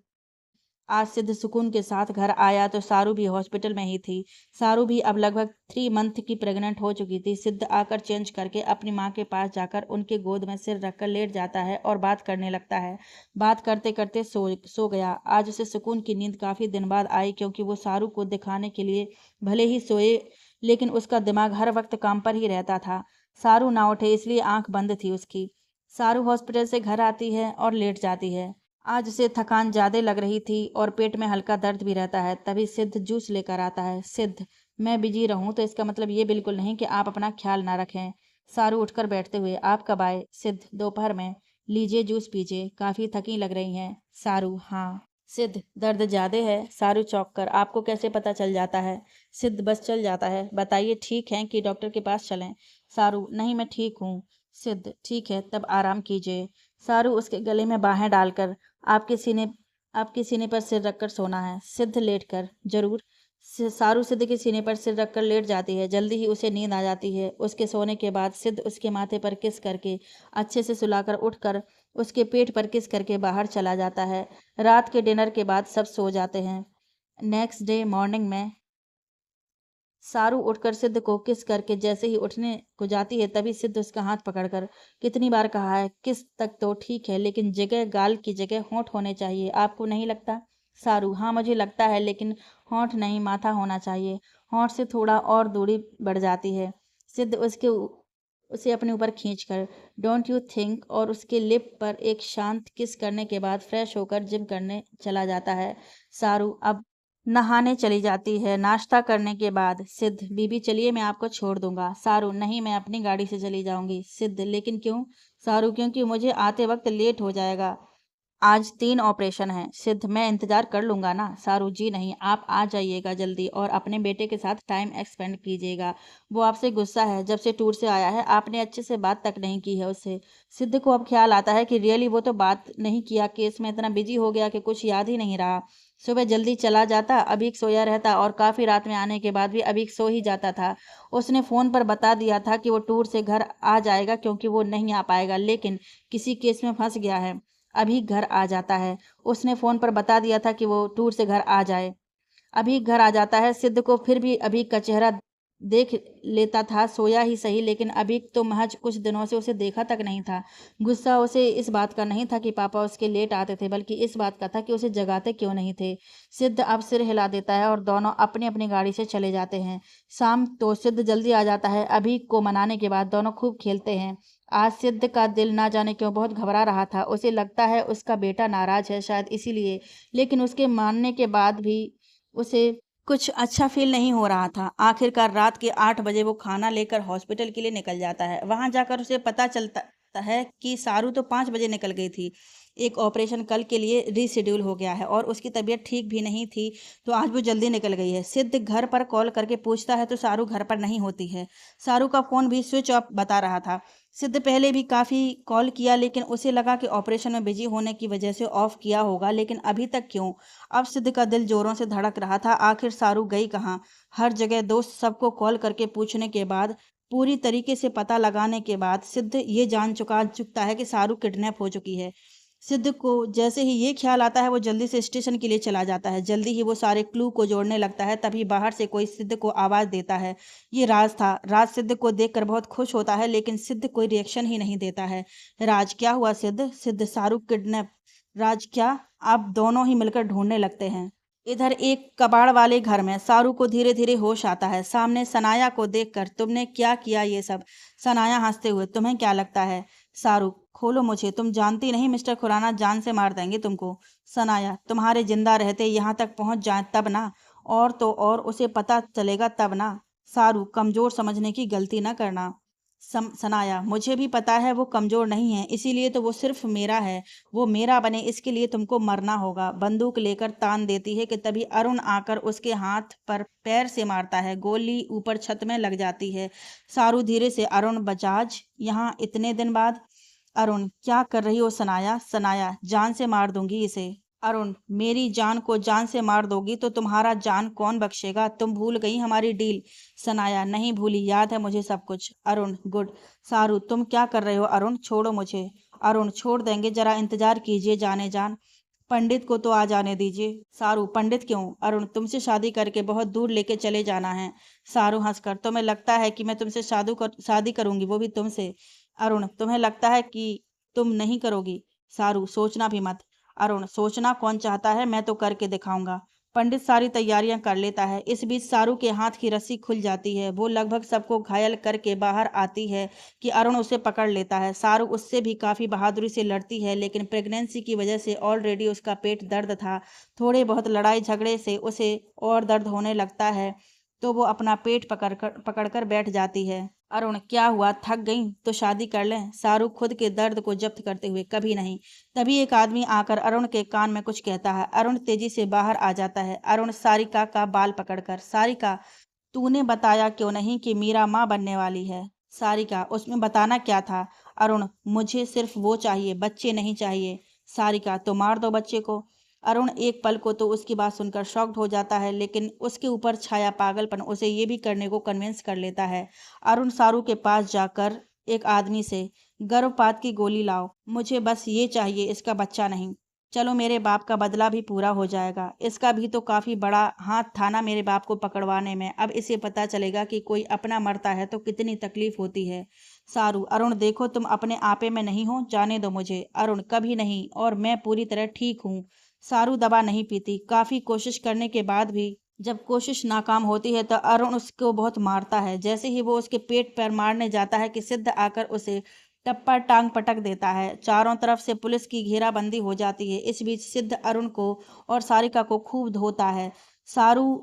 आज सिद्ध सुकून के साथ घर आया तो सारू भी हॉस्पिटल में ही थी। सारू भी अब लगभग 3 मंथ की प्रेग्नेंट हो चुकी थी। सिद्ध आकर चेंज करके अपनी माँ के पास जाकर उनके गोद में सिर रखकर लेट जाता है और बात करने लगता है। बात करते करते सो गया। आज उसे सुकून की नींद काफ़ी दिन बाद आई क्योंकि वो सारू को दिखाने के लिए भले ही सोए, लेकिन उसका दिमाग हर वक्त काम पर ही रहता था। सारू ना उठे इसलिए आंख बंद थी उसकी। सारू हॉस्पिटल से घर आती है और लेट जाती है। आज उसे थकान ज़्यादा लग रही थी और पेट में हल्का दर्द भी रहता है। तभी सिद्ध जूस लेकर आता है। सिद्ध, मैं बिजी रहूं तो इसका मतलब ये बिल्कुल नहीं कि आप अपना ख्याल ना रखें। सारू उठकर बैठते हुए, आप कब आए? सिद्ध, दोपहर में। लीजिए जूस पीजिए, काफ़ी थकी लग रही हैं। सारू, हाँ। सिद्ध, दर्द ज़्यादा है? सारू चौंक कर, आपको कैसे पता चल जाता है? सिद्ध, बस चल जाता है। बताइए, ठीक है कि डॉक्टर के पास चलें? सारू, नहीं मैं ठीक हूँ। सिद्ध, ठीक है तब आराम कीजिए। सारू उसके गले में बाहें डालकर, आपके सीने आपके सीने पर सिर रखकर सोना है। सिद्ध, लेटकर? जरूर। सारू सिद्ध के सीने पर सिर रखकर लेट जाती है। जल्दी ही उसे नींद आ जाती है। उसके सोने के बाद सिद्ध उसके माथे पर किस करके अच्छे से सुलाकर उठकर उसके पेट पर किस करके बाहर चला जाता है। रात के डिनर के बाद सब सो जाते हैं। नेक्स्ट डे मॉर्निंग में सारू उठकर सिद्ध को किस करके जैसे ही उठने को जाती है, तभी सिद्ध उसका हाथ पकड़कर, कितनी बार कहा है किस तक तो ठीक है, लेकिन जगह गाल की जगह होंठ होने चाहिए, आपको नहीं लगता? सारू, हाँ मुझे लगता है, लेकिन होंठ नहीं माथा होना चाहिए। होंठ से थोड़ा और दूरी बढ़ जाती है। सिद्ध उसे अपने ऊपर खींचकर, डोंट यू थिंक, और उसके लिप पर एक शांत किस करने के बाद फ्रेश होकर जिम करने चला जाता है। सारू अब नहाने चली जाती है। नाश्ता करने के बाद सिद्ध, बीबी चलिए मैं आपको छोड़ दूंगा। सारू, नहीं मैं अपनी गाड़ी से चली जाऊंगी। सिद्ध, लेकिन क्यों? सारू, क्योंकि मुझे आते वक्त लेट हो जाएगा। आज 3 ऑपरेशन हैं। सिद्ध, मैं इंतजार कर लूंगा ना। सारू, जी नहीं, आप आ जाइएगा जल्दी और अपने बेटे के साथ टाइम एक्सपेंड कीजिएगा। वो आपसे गुस्सा है, जब से टूर से आया है आपने अच्छे से बात तक नहीं की है उससे। सिद्ध को अब ख्याल आता है कि रियली वो तो बात नहीं किया, केस में इतना बिजी हो गया कि कुछ याद ही नहीं रहा। सुबह जल्दी चला जाता, अभीक सोया रहता और काफ़ी रात में आने के बाद भी अभीक सो ही जाता था। उसने फ़ोन पर बता दिया था कि वो टूर से घर आ जाएगा क्योंकि वो नहीं आ पाएगा, लेकिन किसी केस में फंस गया है। अभी घर आ जाता है। उसने फ़ोन पर बता दिया था कि वो टूर से घर आ जाए। अभी घर आ जाता है। सिद्ध को फिर भी अभी का चेहरा देख लेता था, सोया ही सही, लेकिन अभी तो महज कुछ दिनों से उसे देखा तक नहीं था। गुस्सा उसे इस बात का नहीं था कि पापा उसके लेट आते थे, बल्कि इस बात का था कि उसे जगाते क्यों नहीं थे। सिद्ध अब सिर हिला देता है और दोनों अपनी अपनी गाड़ी से चले जाते हैं। शाम तो सिद्ध जल्दी आ जाता है। अभी को मनाने के बाद दोनों खूब खेलते हैं। आज सिद्ध का दिल ना जाने क्यों बहुत घबरा रहा था। उसे लगता है उसका बेटा नाराज है, शायद इसीलिए, लेकिन उसके मानने के बाद भी उसे कुछ अच्छा फील नहीं हो रहा था। आखिरकार रात के 8 बजे वो खाना लेकर हॉस्पिटल के लिए निकल जाता है। वहां जाकर उसे पता चलता है कि सारू तो 5 बजे निकल गई थी। एक ऑपरेशन कल के लिए रीशेड्यूल हो गया है और उसकी तबीयत ठीक भी नहीं थी, तो आज वो जल्दी निकल गई है। सिद्ध घर पर कॉल करके पूछता है तो सारू घर पर नहीं होती है। सारू का फ़ोन भी स्विच ऑफ बता रहा था। सिद्ध पहले भी काफ़ी कॉल किया, लेकिन उसे लगा कि ऑपरेशन में बिजी होने की वजह से ऑफ किया होगा, लेकिन अभी तक क्यों? अब सिद्ध का दिल जोरों से धड़क रहा था। आखिर सारू गई कहाँ? हर जगह दोस्त सबको कॉल करके पूछने के बाद, पूरी तरीके से पता लगाने के बाद सिद्ध ये जान चुकता है कि सारू किडनैप हो चुकी है। सिद्ध को जैसे ही ये ख्याल आता है वो जल्दी से स्टेशन के लिए चला जाता है। जल्दी ही वो सारे क्लू को जोड़ने लगता है। तभी बाहर से कोई सिद्ध को आवाज़ देता है। ये राज था। राज सिद्ध को देखकर बहुत खुश होता है लेकिन सिद्ध कोई रिएक्शन ही नहीं देता है। राज क्या हुआ सिद्ध? सिद्ध शाहरुख किडनैप। राज क्या? आप दोनों ही मिलकर ढूंढने लगते हैं। इधर एक कबाड़ वाले घर में सारू को धीरे धीरे होश आता है। सामने सनाया को देखकर तुमने क्या किया ये सब? सनाया हंसते हुए तुम्हें क्या लगता है? सारू खोलो मुझे, तुम जानती नहीं मिस्टर खुराना जान से मार देंगे तुमको। सनाया तुम्हारे जिंदा रहते यहाँ तक पहुंच जाए तब ना, और तो और उसे पता चलेगा तब ना। सारू कमजोर समझने की गलती ना करना। सनाया मुझे भी पता है वो कमजोर नहीं है, इसीलिए तो वो सिर्फ मेरा है। वो मेरा बने इसके लिए तुमको मरना होगा। बंदूक लेकर तान देती है कि तभी अरुण आकर उसके हाथ पर पैर से मारता है। गोली ऊपर छत में लग जाती है। सारू धीरे से अरुण बजाज यहाँ इतने दिन बाद। अरुण क्या कर रही हो सनाया? सनाया जान से मार दूंगी इसे। अरुण मेरी जान को जान से मार दोगी तो तुम्हारा जान कौन बख्शेगा? तुम भूल गई हमारी डील। सनाया नहीं भूली, याद है मुझे सब कुछ। अरुण गुड। सारू तुम क्या कर रहे हो? अरुण छोड़ो मुझे। अरुण छोड़ देंगे, जरा इंतजार कीजिए जाने जान। पंडित को तो आ जाने दीजिए। सारू पंडित क्यों? अरुण तुमसे शादी करके बहुत दूर लेके चले जाना है। सारू हंसकर तुम्हें लगता है कि मैं तुमसे शादी करूंगी, वो भी तुमसे? अरुण तुम्हें लगता है कि तुम नहीं करोगी? सारू सोचना भी मत। अरुण सोचना कौन चाहता है, मैं तो करके दिखाऊंगा। पंडित सारी तैयारियां कर लेता है। इस बीच सारू के हाथ की रस्सी खुल जाती है। वो लगभग सबको घायल करके बाहर आती है कि अरुण उसे पकड़ लेता है। सारू उससे भी काफी बहादुरी से लड़ती है लेकिन प्रेगनेंसी की वजह से ऑलरेडी उसका पेट दर्द था। थोड़े बहुत लड़ाई झगड़े से उसे और दर्द होने लगता है तो वो अपना पेट पकड़कर बैठ जाती है। अरुण क्या हुआ, थक गई तो शादी कर लें? सारू खुद के दर्द को जब्त करते हुए कभी नहीं। तभी एक आदमी आकर अरुण के कान में कुछ कहता है। अरुण तेजी से बाहर आ जाता है। अरुण सारिका का बाल पकड़कर, सारिका तूने बताया क्यों नहीं कि मीरा माँ बनने वाली है? सारिका उसमें बताना क्या था? अरुण मुझे सिर्फ वो चाहिए, बच्चे नहीं चाहिए। सारिका तो मार दो बच्चे को। अरुण एक पल को तो उसकी बात सुनकर शॉक्ड हो जाता है लेकिन उसके ऊपर छाया पागलपन उसे ये भी करने को कन्विंस कर लेता है। अरुण सारू के पास जाकर एक आदमी से, गर्भपात की गोली लाओ, मुझे बस ये चाहिए, इसका बच्चा नहीं। चलो मेरे बाप का बदला भी पूरा हो जाएगा। इसका भी तो काफी बड़ा हाथ था ना मेरे बाप को पकड़वाने में। अब इसे पता चलेगा कि कोई अपना मरता है तो कितनी तकलीफ होती है। सारू अरुण देखो तुम अपने आपे में नहीं हो, जाने दो मुझे। अरुण कभी नहीं, और मैं पूरी तरह ठीक हूँ। सारू दवा नहीं पीती। काफी कोशिश करने के बाद भी जब कोशिश नाकाम होती है तो अरुण उसको बहुत मारता है। जैसे ही वो उसके पेट पर मारने जाता है कि सिद्ध आकर उसे टप्पा टांग पटक देता है। चारों तरफ से पुलिस की घेराबंदी हो जाती है। इस बीच सिद्ध अरुण को और सारिका को खूब धोता है। सारू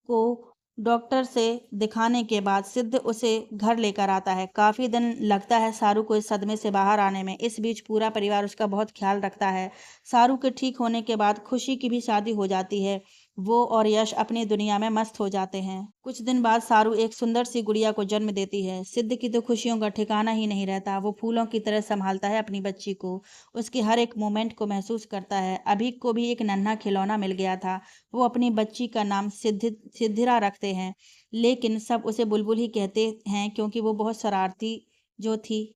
को डॉक्टर से दिखाने के बाद सिद्ध उसे घर लेकर आता है। काफी दिन लगता है सारू को इस सदमे से बाहर आने में। इस बीच पूरा परिवार उसका बहुत ख्याल रखता है। सारू के ठीक होने के बाद खुशी की भी शादी हो जाती है। वो और यश अपनी दुनिया में मस्त हो जाते हैं। कुछ दिन बाद सारू एक सुंदर सी गुड़िया को जन्म देती है। सिद्ध की तो खुशियों का ठिकाना ही नहीं रहता। वो फूलों की तरह संभालता है अपनी बच्ची को, उसके हर एक मोमेंट को महसूस करता है। अभी को भी एक नन्हा खिलौना मिल गया था। वो अपनी बच्ची का नाम सिद्धिरा रखते हैं लेकिन सब उसे बुलबुल ही कहते हैं क्योंकि वो बहुत शरारती जो थी।